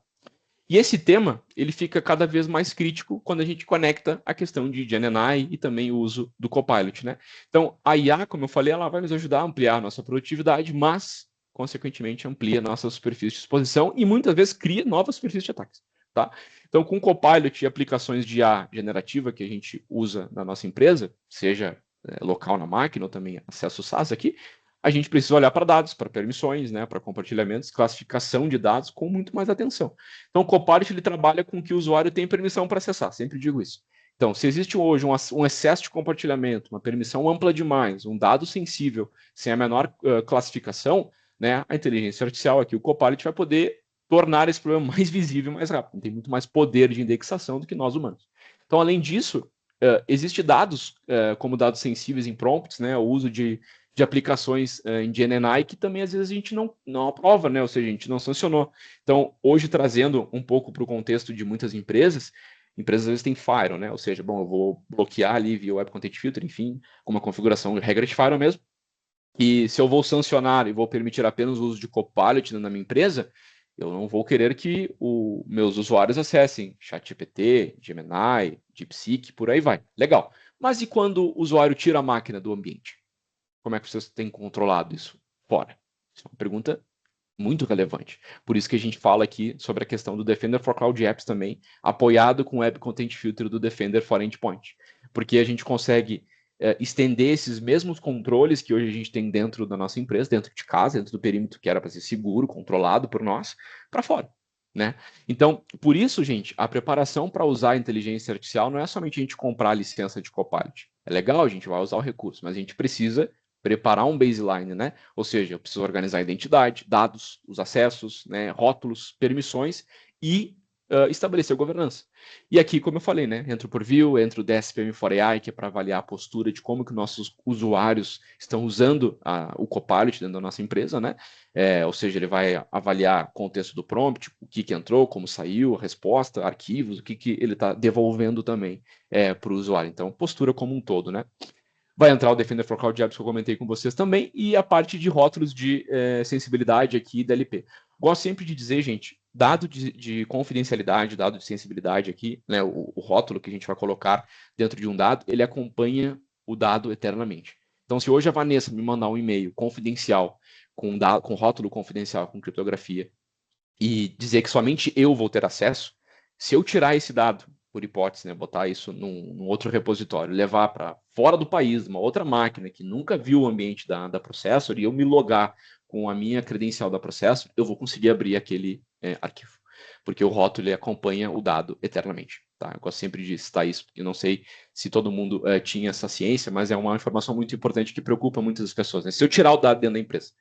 E esse tema, ele fica cada vez mais crítico quando a gente conecta a questão de GenAI e também o uso do Copilot, né? Então, a IA, como eu falei, ela vai nos ajudar a ampliar a nossa produtividade, mas, consequentemente, amplia nossa superfície de exposição e muitas vezes cria novas superfícies de ataques, tá? Então, com o Copilot e aplicações de IA generativa que a gente usa na nossa empresa, seja local na máquina ou também acesso SaaS aqui, a gente precisa olhar para dados, para permissões, né, para compartilhamentos, classificação de dados com muito mais atenção. Então, o Copilot ele trabalha com que o usuário tem permissão para acessar, sempre digo isso. Então, se existe hoje um excesso de compartilhamento, uma permissão ampla demais, um dado sensível, sem a menor classificação, né, a inteligência artificial aqui, o Copilot vai poder tornar esse problema mais visível e mais rápido. Tem muito mais poder de indexação do que nós humanos. Então, além disso, existe dados como dados sensíveis em prompts, né, o uso de aplicações em GenAI que também às vezes a gente não aprova, né? Ou seja, a gente não sancionou. Então, hoje trazendo um pouco para o contexto de muitas empresas às vezes têm firewall, né? Ou seja, bom, eu vou bloquear ali via Web Content Filter, enfim, com uma configuração de regra de firewall mesmo. E se eu vou sancionar e vou permitir apenas o uso de Copilot na minha empresa, eu não vou querer que meus usuários acessem ChatGPT, Gemini, DeepSeek, por aí vai. Legal. Mas e quando o usuário tira a máquina do ambiente? Como é que vocês têm controlado isso fora? Isso é uma pergunta muito relevante. Por isso que a gente fala aqui sobre a questão do Defender for Cloud Apps também, apoiado com o Web Content Filter do Defender for Endpoint. Porque a gente consegue estender esses mesmos controles que hoje a gente tem dentro da nossa empresa, dentro de casa, dentro do perímetro que era para ser seguro, controlado por nós, para fora. Né? Então, por isso, gente, a preparação para usar a inteligência artificial não é somente a gente comprar a licença de Copilot. É legal, a gente vai usar o recurso, mas a gente precisa preparar um baseline, né? Ou seja, eu preciso organizar a identidade, dados, os acessos, né, rótulos, permissões e estabelecer governança. E aqui, como eu falei, né, entra o Purview, entra o DSPM for AI, que é para avaliar a postura de como que nossos usuários estão usando o Copilot dentro da nossa empresa, né? Ou seja, ele vai avaliar o contexto do prompt, o que entrou, como saiu, a resposta, arquivos, o que ele está devolvendo também para o usuário. Então, postura como um todo, né? Vai entrar o Defender for Cloud Apps que eu comentei com vocês também, e a parte de rótulos de sensibilidade aqui da LP. Gosto sempre de dizer, gente, dado de confidencialidade, dado de sensibilidade aqui, né, o rótulo que a gente vai colocar dentro de um dado, ele acompanha o dado eternamente. Então, se hoje a Vanessa me mandar um e-mail confidencial, com rótulo confidencial, com criptografia, e dizer que somente eu vou ter acesso, se eu tirar esse dado por hipótese, né, botar isso num outro repositório, levar para fora do país, uma outra máquina que nunca viu o ambiente da Processor, e eu me logar com a minha credencial da Processor, eu vou conseguir abrir aquele arquivo, porque o rótulo ele acompanha o dado eternamente. Tá? Eu gosto sempre de citar isso, porque eu não sei se todo mundo tinha essa ciência, mas é uma informação muito importante que preocupa muitas pessoas. Né? Se eu tirar o dado dentro da empresa,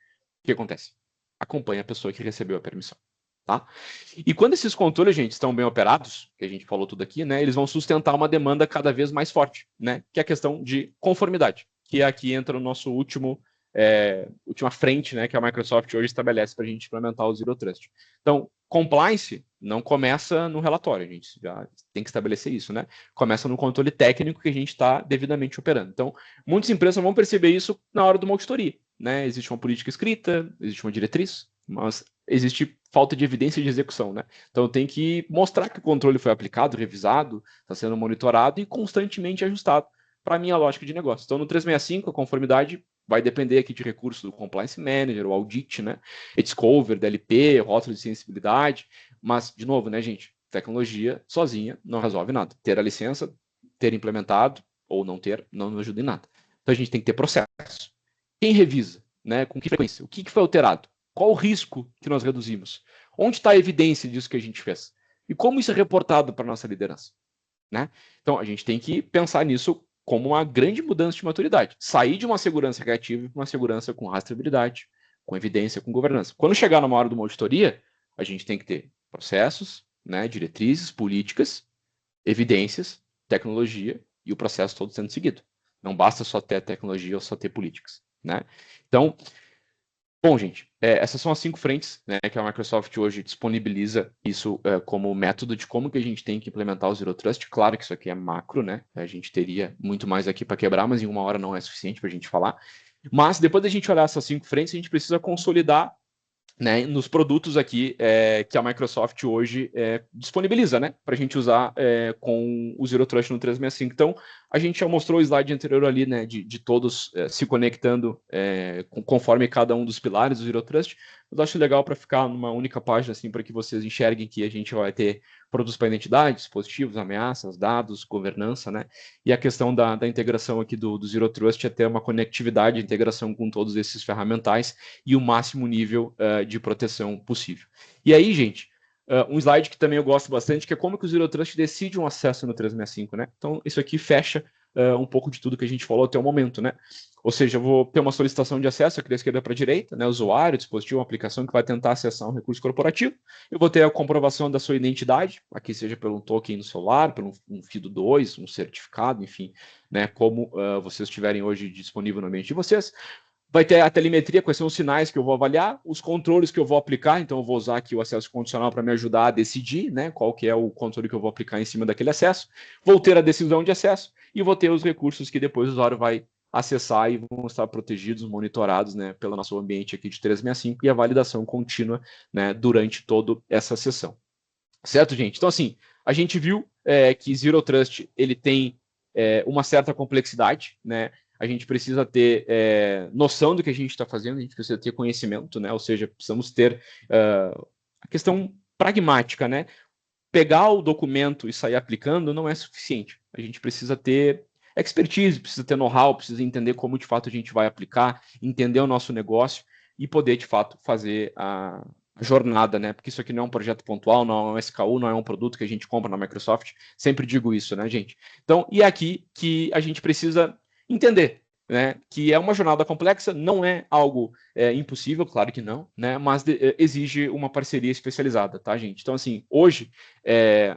o que acontece? Acompanha a pessoa que recebeu a permissão. Tá? E quando esses controles, gente, estão bem operados, que a gente falou tudo aqui, né, eles vão sustentar uma demanda cada vez mais forte, né, que é a questão de conformidade, que aqui entra o nosso última frente, né, que a Microsoft hoje estabelece para a gente implementar o Zero Trust. Então, compliance não começa no relatório, a gente já tem que estabelecer isso, né? Começa no controle técnico que a gente está devidamente operando. Então, muitas empresas vão perceber isso na hora de uma auditoria, né? Existe uma política escrita, existe uma diretriz, mas existe falta de evidência de execução, né? Então eu tenho que mostrar que o controle foi aplicado, revisado, está sendo monitorado e constantemente ajustado para a minha lógica de negócio. Então no 365 a conformidade vai depender aqui de recursos do Compliance Manager, o Audit, né? Discover, DLP, rótulo de sensibilidade, mas, de novo, né, gente? Tecnologia sozinha não resolve nada. Ter a licença, ter implementado ou não ter, não nos ajuda em nada. Então a gente tem que ter processo. Quem revisa? Né? Com que frequência? O que foi alterado? Qual o risco que nós reduzimos? Onde está a evidência disso que a gente fez? E como isso é reportado para a nossa liderança? Né? Então, a gente tem que pensar nisso como uma grande mudança de maturidade. Sair de uma segurança reativa para uma segurança com rastreabilidade, com evidência, com governança. Quando chegar numa hora de uma auditoria, a gente tem que ter processos, né, diretrizes, políticas, evidências, tecnologia e o processo todo sendo seguido. Não basta só ter tecnologia ou só ter políticas. Né? Então, bom, gente, essas são as 5 frentes, né, que a Microsoft hoje disponibiliza isso como método de como que a gente tem que implementar o Zero Trust. Claro que isso aqui é macro, né? A gente teria muito mais aqui para quebrar, mas em uma hora não é suficiente para a gente falar. Mas depois da gente olhar essas 5 frentes, a gente precisa consolidar, né, nos produtos aqui que a Microsoft hoje disponibiliza, né, para a gente usar com o Zero Trust no 365. Então, a gente já mostrou o slide anterior ali, né, de todos se conectando conforme cada um dos pilares do Zero Trust. Eu acho legal para ficar numa única página, assim, para que vocês enxerguem que a gente vai ter produtos para identidade, dispositivos, ameaças, dados, governança, né, e a questão da integração aqui do Zero Trust é ter uma conectividade, integração com todos esses ferramentais e o máximo nível de proteção possível. E aí, gente, um slide que também eu gosto bastante, que é como que o Zero Trust decide um acesso no 365, né? Então, isso aqui fecha um pouco de tudo que a gente falou até o momento, né? Ou seja, eu vou ter uma solicitação de acesso aqui da esquerda para a direita, né? Usuário, dispositivo, uma aplicação que vai tentar acessar um recurso corporativo. Eu vou ter a comprovação da sua identidade, aqui seja pelo token no celular, pelo um FIDO2, um certificado, enfim, né? Como vocês tiverem hoje disponível no ambiente de vocês. Vai ter a telemetria, quais são os sinais que eu vou avaliar, os controles que eu vou aplicar, então eu vou usar aqui o acesso condicional para me ajudar a decidir, né, qual que é o controle que eu vou aplicar em cima daquele acesso. Vou ter a decisão de acesso e vou ter os recursos que depois o usuário vai acessar e vão estar protegidos, monitorados, né, pelo nosso ambiente aqui de 365 e a validação contínua, né, durante toda essa sessão. Certo, gente? Então, assim, a gente viu que Zero Trust ele tem uma certa complexidade, né? A gente precisa ter noção do que a gente está fazendo, a gente precisa ter conhecimento, né? Ou seja, precisamos ter a questão pragmática, né? Pegar o documento e sair aplicando não é suficiente. A gente precisa ter expertise, precisa ter know-how, precisa entender como de fato a gente vai aplicar, entender o nosso negócio e poder de fato fazer a jornada, né? Porque isso aqui não é um projeto pontual, não é um SKU, não é um produto que a gente compra na Microsoft. Sempre digo isso, né, gente? Então, e é aqui que a gente precisa entender, né? Que é uma jornada complexa, não é algo impossível, claro que não, né? Mas exige uma parceria especializada, tá, gente? Então, assim, hoje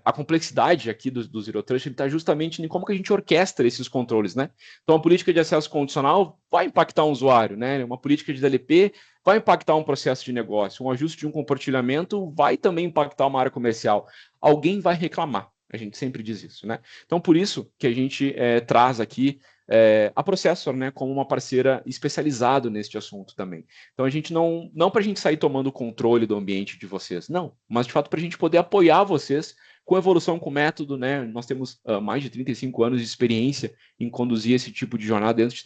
a complexidade aqui do Zero Trust está justamente em como que a gente orquestra esses controles, né? Então, a política de acesso condicional vai impactar um usuário, né? Uma política de DLP vai impactar um processo de negócio, um ajuste de um compartilhamento vai também impactar uma área comercial. Alguém vai reclamar, a gente sempre diz isso, né? Então, por isso que a gente traz aqui a Processor, né, como uma parceira especializada neste assunto também. Então, a gente não para a gente sair tomando o controle do ambiente de vocês, não, mas de fato para a gente poder apoiar vocês com evolução, com método, né? Nós temos mais de 35 anos de experiência em conduzir esse tipo de jornada dentro de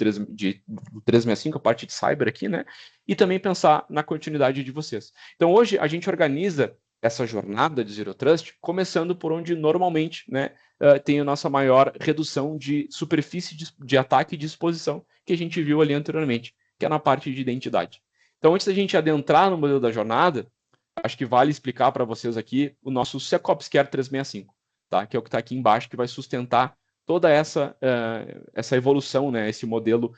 365, a parte de cyber aqui, né? E também pensar na continuidade de vocês. Então, hoje, a gente organiza essa jornada de Zero Trust, começando por onde normalmente, né, tem a nossa maior redução de superfície de ataque e de exposição, que a gente viu ali anteriormente, que é na parte de identidade. Então, antes da gente adentrar no modelo da jornada, acho que vale explicar para vocês aqui o nosso SecOps Care 365, tá? Que é o que está aqui embaixo, que vai sustentar toda essa evolução, né? Esse modelo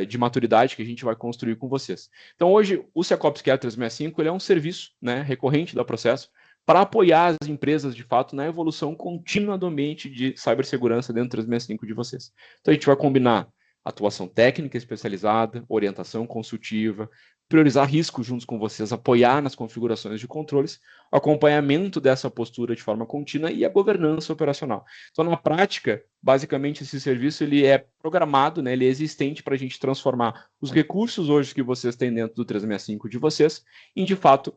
de maturidade que a gente vai construir com vocês. Então, hoje, o SecOps Care 365 ele é um serviço, né, recorrente da Processo para apoiar as empresas, de fato, na evolução contínua do ambiente de cibersegurança dentro do 365 de vocês. Então, a gente vai combinar atuação técnica especializada, orientação consultiva, priorizar riscos juntos com vocês, apoiar nas configurações de controles, acompanhamento dessa postura de forma contínua e a governança operacional. Então, na prática, basicamente, esse serviço ele é programado, né, ele é existente para a gente transformar os recursos hoje que vocês têm dentro do 365 de vocês em, de fato,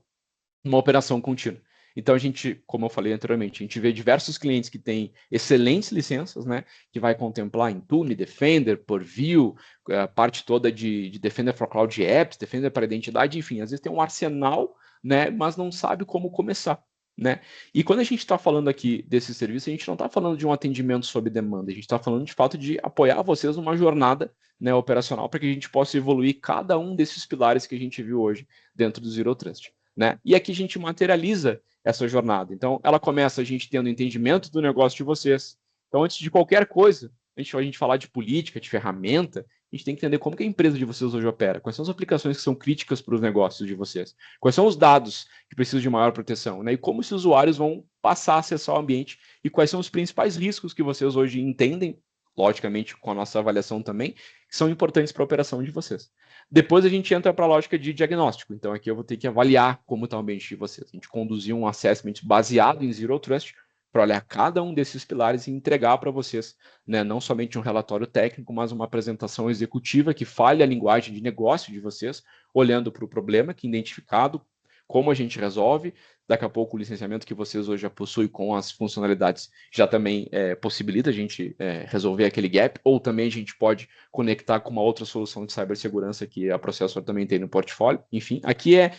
uma operação contínua. Então, a gente, como eu falei anteriormente, a gente vê diversos clientes que têm excelentes licenças, né, que vai contemplar Intune, Defender, Purview, a parte toda de Defender for Cloud Apps, Defender para identidade, enfim, às vezes tem um arsenal, né, mas não sabe como começar. Né? E quando a gente está falando aqui desse serviço, a gente não está falando de um atendimento sob demanda, a gente está falando de fato de apoiar vocês numa jornada, né, operacional para que a gente possa evoluir cada um desses pilares que a gente viu hoje dentro do Zero Trust. Né? E aqui a gente materializa essa jornada. Então, ela começa a gente tendo entendimento do negócio de vocês. Então, antes de qualquer coisa, a gente falar de política, de ferramenta, a gente tem que entender como que a empresa de vocês hoje opera, quais são as aplicações que são críticas para os negócios de vocês, quais são os dados que precisam de maior proteção, né? E como esses usuários vão passar a acessar o ambiente e quais são os principais riscos que vocês hoje entendem, logicamente com a nossa avaliação também, que são importantes para a operação de vocês. Depois a gente entra para a lógica de diagnóstico. Então aqui eu vou ter que avaliar como está o ambiente de vocês. A gente conduzir um assessment baseado em Zero Trust para olhar cada um desses pilares e entregar para vocês, né, não somente um relatório técnico, mas uma apresentação executiva que fale a linguagem de negócio de vocês, olhando para o problema que é identificado, como a gente resolve. Daqui a pouco o licenciamento que vocês hoje já possuem com as funcionalidades já também possibilita a gente resolver aquele gap, ou também a gente pode conectar com uma outra solução de cibersegurança que a Processor também tem no portfólio. Enfim, aqui é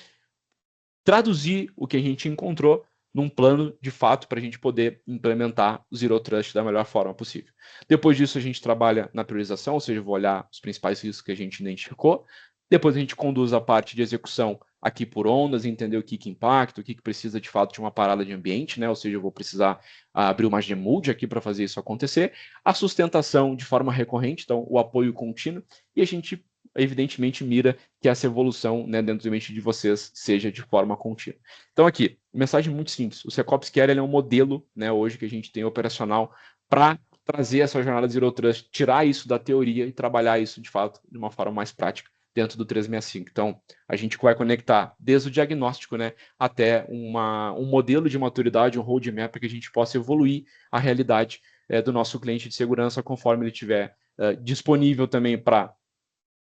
traduzir o que a gente encontrou num plano de fato para a gente poder implementar o Zero Trust da melhor forma possível. Depois disso, a gente trabalha na priorização, ou seja, vou olhar os principais riscos que a gente identificou. Depois a gente conduz a parte de execução aqui por ondas, entender o que impacta, o que precisa de fato de uma parada de ambiente, né? Ou seja, eu vou precisar abrir uma Gmood aqui para fazer isso acontecer. A sustentação de forma recorrente, então o apoio contínuo, e a gente evidentemente mira que essa evolução, né, dentro do ambiente de vocês seja de forma contínua. Então aqui, mensagem muito simples, o SecOps Care é um modelo, né, hoje que a gente tem operacional para trazer essa jornada de Zero Trust, tirar isso da teoria e trabalhar isso de fato de uma forma mais prática dentro do 365. Então, a gente vai conectar desde o diagnóstico, né, até um modelo de maturidade, um roadmap para que a gente possa evoluir a realidade do nosso cliente de segurança conforme ele estiver disponível também para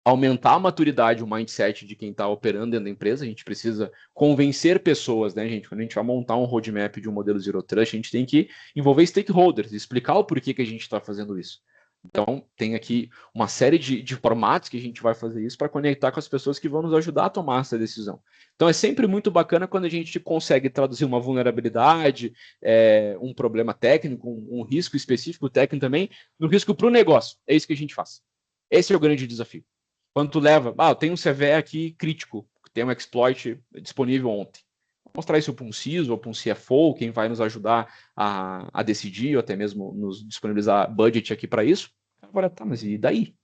aumentar a maturidade, o mindset de quem está operando dentro da empresa. A gente precisa convencer pessoas, né, gente? Quando a gente vai montar um roadmap de um modelo Zero Trust, a gente tem que envolver stakeholders, explicar o porquê que a gente está fazendo isso. Então, tem aqui uma série de formatos que a gente vai fazer isso para conectar com as pessoas que vão nos ajudar a tomar essa decisão. Então, é sempre muito bacana quando a gente consegue traduzir uma vulnerabilidade, um problema técnico, um risco específico técnico também, no risco para o negócio. É isso que a gente faz. Esse é o grande desafio. Quando tu leva, tem um CVE aqui crítico, tem um exploit disponível ontem. Vou mostrar isso para um CISO ou para um CFO, quem vai nos ajudar a decidir, ou até mesmo nos disponibilizar budget aqui para isso. Agora, tá, mas e daí?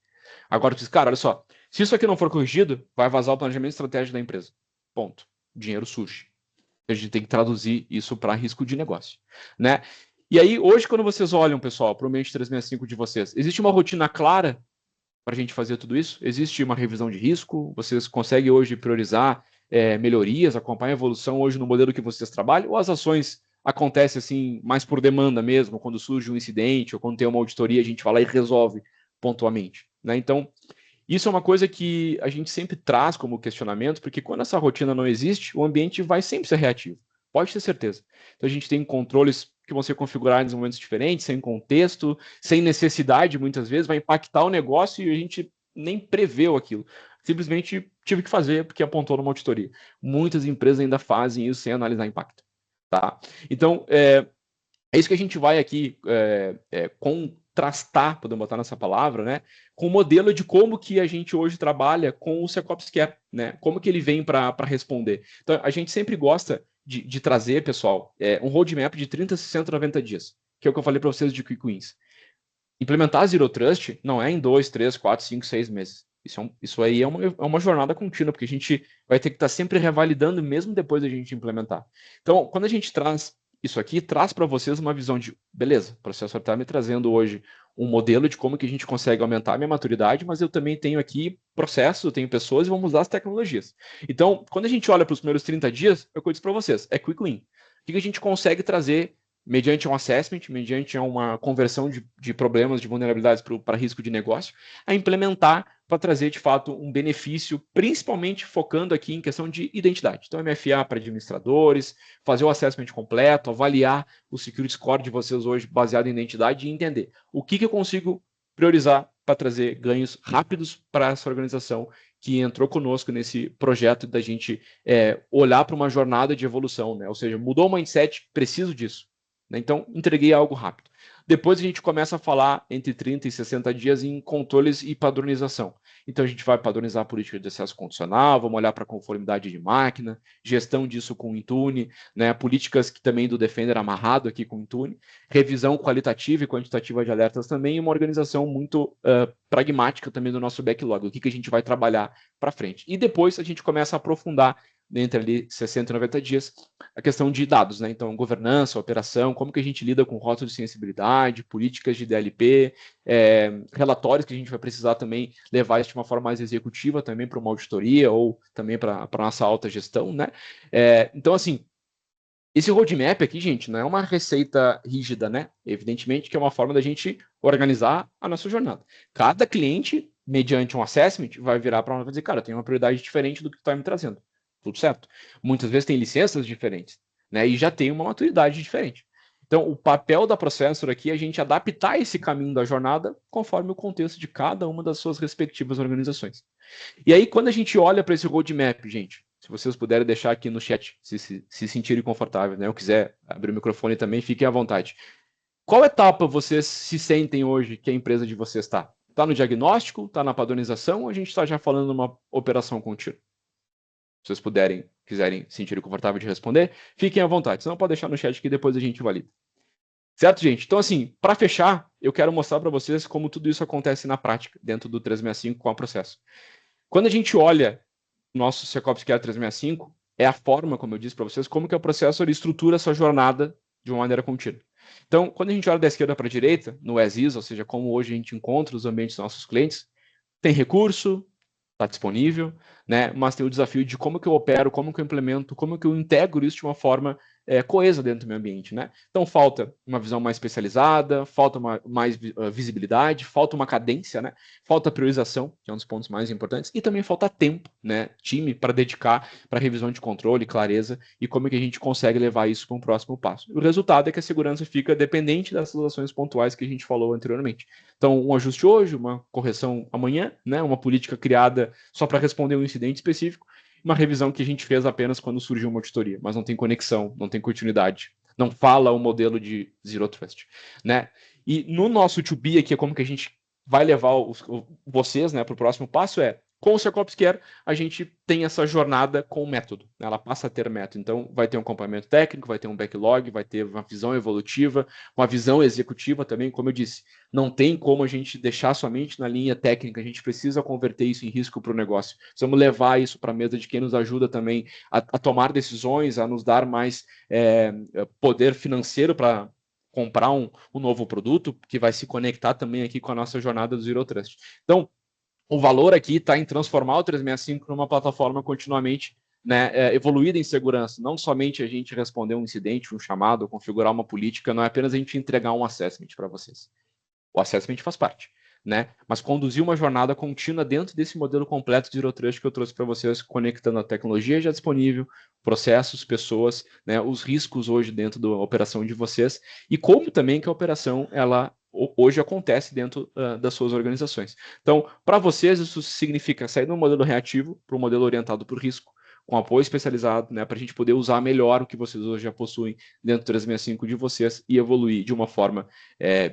Agora tu diz, cara, olha só, se isso aqui não for corrigido, vai vazar o planejamento estratégico da empresa. Ponto. Dinheiro surge. A gente tem que traduzir isso para risco de negócio, né? E aí, hoje, quando vocês olham, pessoal, para o ambiente 365 de vocês, existe uma rotina clara para a gente fazer tudo isso? Existe uma revisão de risco? Vocês conseguem hoje priorizar melhorias, acompanhar a evolução hoje no modelo que vocês trabalham? Ou as ações acontecem assim mais por demanda mesmo, quando surge um incidente ou quando tem uma auditoria, a gente vai lá e resolve pontualmente, né? Então, isso é uma coisa que a gente sempre traz como questionamento, porque quando essa rotina não existe, o ambiente vai sempre ser reativo. Pode ter certeza. Então a gente tem controles que vão ser configurados em momentos diferentes, sem contexto, sem necessidade, muitas vezes, vai impactar o negócio e a gente nem preveu aquilo. Simplesmente tive que fazer porque apontou numa auditoria. Muitas empresas ainda fazem isso sem analisar impacto. Tá? Então, é isso que a gente vai aqui contrastar, podemos botar nessa palavra, né, com o modelo de como que a gente hoje trabalha com o SecOps Care, né, como que ele vem para responder. Então, a gente sempre gosta de trazer, pessoal, um roadmap de 30, 60, 90 dias, que é o que eu falei para vocês de Quick Wins. Implementar Zero Trust não é em 2, 3, 4, 5, 6 meses. Isso aí é uma jornada contínua, porque a gente vai ter que estar sempre revalidando mesmo depois da gente implementar. Então, quando a gente traz isso aqui, traz para vocês uma visão de, beleza, o Processor está me trazendo hoje um modelo de como que a gente consegue aumentar a minha maturidade, mas eu também tenho aqui processos, eu tenho pessoas e vamos usar as tecnologias. Então, quando a gente olha para os primeiros 30 dias, é o que eu disse para vocês, é quick win. O que a gente consegue trazer mediante um assessment, mediante uma conversão de problemas, de vulnerabilidades para risco de negócio, a implementar para trazer, de fato, um benefício, principalmente focando aqui em questão de identidade. Então, MFA para administradores, fazer o assessment completo, avaliar o security score de vocês hoje baseado em identidade e entender o que eu consigo priorizar para trazer ganhos rápidos para essa organização que entrou conosco nesse projeto da gente olhar para uma jornada de evolução, né? Ou seja, mudou o mindset, preciso disso. Né? Então, entreguei algo rápido. Depois a gente começa a falar entre 30 e 60 dias em controles e padronização. Então a gente vai padronizar a política de acesso condicional, vamos olhar para a conformidade de máquina, gestão disso com o Intune, né, políticas que também do Defender amarrado aqui com o Intune, revisão qualitativa e quantitativa de alertas também, e uma organização muito pragmática também do nosso backlog, o que a gente vai trabalhar para frente. E depois a gente começa a aprofundar entre ali 60 e 90 dias, a questão de dados, né? Então, governança, operação, como que a gente lida com rótulos de sensibilidade, políticas de DLP, relatórios que a gente vai precisar também levar isso de uma forma mais executiva também para uma auditoria ou também para a nossa alta gestão, né? Então, assim, esse roadmap aqui, gente, não é uma receita rígida, né? Evidentemente que é uma forma da gente organizar a nossa jornada. Cada cliente, mediante um assessment, vai virar para nós e vai dizer, cara, tem uma prioridade diferente do que tu está me trazendo. Tudo certo. Muitas vezes tem licenças diferentes, né? E já tem uma maturidade diferente. Então, o papel da Processor aqui é a gente adaptar esse caminho da jornada conforme o contexto de cada uma das suas respectivas organizações. E aí, quando a gente olha para esse roadmap, gente, se vocês puderem deixar aqui no chat, se sentirem confortáveis, né? Eu quiser abrir o microfone também, fiquem à vontade. Qual etapa vocês se sentem hoje que a empresa de vocês está? Está no diagnóstico? Está na padronização? Ou a gente está já falando de uma operação contínua? Se vocês puderem, quiserem se sentirem confortável de responder, fiquem à vontade. Senão pode deixar no chat que depois a gente valida. Certo, gente? Então, assim, para fechar, eu quero mostrar para vocês como tudo isso acontece na prática, dentro do 365 com o processo. Quando a gente olha o nosso Secops Care 365, é a forma, como eu disse para vocês, como que o processor estrutura essa jornada de uma maneira contínua. Então, quando a gente olha da esquerda para a direita, no as-is, ou seja, como hoje a gente encontra os ambientes dos nossos clientes, tem recurso, está disponível, né? Mas tem o desafio de como que eu opero, como que eu implemento, como que eu integro isso de uma forma coesa dentro do meu ambiente, né? Então falta uma visão mais especializada, falta mais visibilidade, falta uma cadência, né? Falta priorização, que é um dos pontos mais importantes, e também falta tempo, né? Time para dedicar para revisão de controle, clareza, e como que a gente consegue levar isso para um próximo passo. O resultado é que a segurança fica dependente dessas ações pontuais que a gente falou anteriormente. Então, um ajuste hoje, uma correção amanhã, né? Uma política criada só para responder um incidente específico, uma revisão que a gente fez apenas quando surgiu uma auditoria, mas não tem conexão, não tem continuidade, não fala o modelo de Zero Trust, né? E no nosso to-be aqui, como que a gente vai levar vocês, né, para o próximo passo com o Secops Care, a gente tem essa jornada com o método, né? Ela passa a ter método. Então, vai ter um acompanhamento técnico, vai ter um backlog, vai ter uma visão evolutiva, uma visão executiva também, como eu disse. Não tem como a gente deixar somente na linha técnica, a gente precisa converter isso em risco para o negócio. Precisamos levar isso para a mesa de quem nos ajuda também a tomar decisões, a nos dar mais poder financeiro para comprar um novo produto, que vai se conectar também aqui com a nossa jornada do Zero Trust. Então, o valor aqui está em transformar o 365 numa plataforma continuamente, né, evoluída em segurança. Não somente a gente responder um incidente, um chamado, configurar uma política, não é apenas a gente entregar um assessment para vocês. O assessment faz parte, né? Mas conduzir uma jornada contínua dentro desse modelo completo de Zero Trust que eu trouxe para vocês, conectando a tecnologia já disponível, processos, pessoas, né, os riscos hoje dentro da operação de vocês e como também que a operação ela hoje acontece dentro das suas organizações. Então, para vocês, isso significa sair de um modelo reativo para um modelo orientado por risco, com apoio especializado, né, para a gente poder usar melhor o que vocês hoje já possuem dentro do 365 de vocês e evoluir de uma forma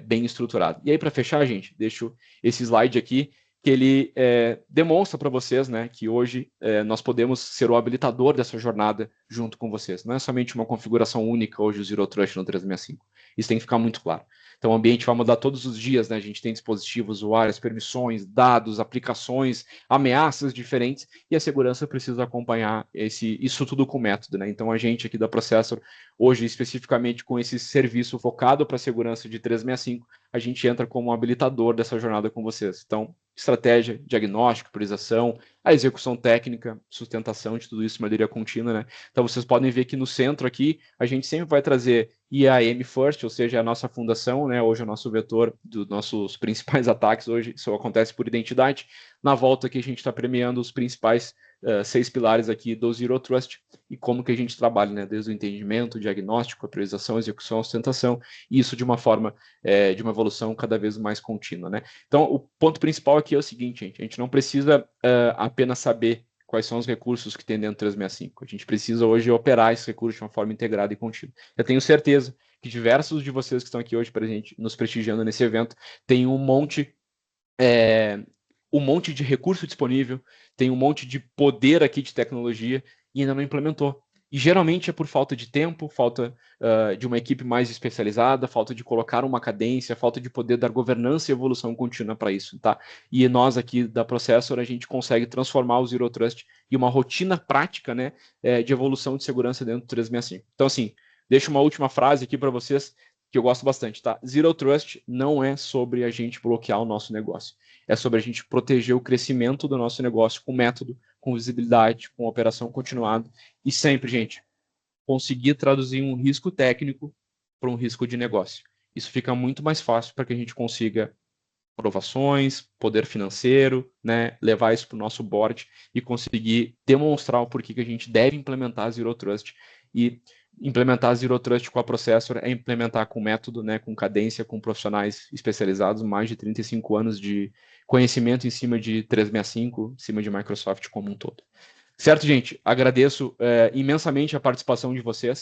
bem estruturada. E aí, para fechar, gente, deixo esse slide aqui, que ele demonstra para vocês, né, que hoje nós podemos ser o habilitador dessa jornada junto com vocês. Não é somente uma configuração única hoje o Zero Trust no 365. Isso tem que ficar muito claro. Então, o ambiente vai mudar todos os dias, né? A gente tem dispositivos, usuários, permissões, dados, aplicações, ameaças diferentes, e a segurança precisa acompanhar isso tudo com método, né? Então, a gente aqui da Processor, hoje, especificamente com esse serviço focado para a segurança de 365, a gente entra como habilitador dessa jornada com vocês. Então, estratégia, diagnóstico, priorização, a execução técnica, sustentação de tudo isso de maneira contínua, né? Então vocês podem ver que no centro aqui a gente sempre vai trazer IAM First, ou seja, a nossa fundação, né? Hoje é o nosso vetor dos nossos principais ataques, hoje isso acontece por identidade. Na volta aqui a gente está premiando os principais 6 pilares aqui do Zero Trust e como que a gente trabalha, né? Desde o entendimento, o diagnóstico, a priorização, a execução, a sustentação, e isso de uma forma, de uma evolução cada vez mais contínua, né? Então, o ponto principal aqui é o seguinte, gente, a gente não precisa apenas saber quais são os recursos que tem dentro do 365. A gente precisa hoje operar esses recursos de uma forma integrada e contínua. Eu tenho certeza que diversos de vocês que estão aqui hoje presente, nos prestigiando nesse evento, tem um monte de recurso disponível, tem um monte de poder aqui de tecnologia e ainda não implementou. E geralmente é por falta de tempo, falta de uma equipe mais especializada, falta de colocar uma cadência, falta de poder dar governança e evolução contínua para isso, tá? E nós aqui da Processor, a gente consegue transformar o Zero Trust em uma rotina prática, né, de evolução de segurança dentro do 365. Então, assim, deixo uma última frase aqui para vocês, que eu gosto bastante, tá? Zero Trust não é sobre a gente bloquear o nosso negócio. É sobre a gente proteger o crescimento do nosso negócio com método, com visibilidade, com operação continuada e sempre, gente, conseguir traduzir um risco técnico para um risco de negócio. Isso fica muito mais fácil para que a gente consiga aprovações, poder financeiro, né, levar isso para o nosso board e conseguir demonstrar o porquê que a gente deve implementar Zero Trust. E implementar Zero Trust com a Processor é implementar com método, né, com cadência, com profissionais especializados, mais de 35 anos de conhecimento em cima de 365, em cima de Microsoft como um todo. Certo, gente? Agradeço imensamente a participação de vocês.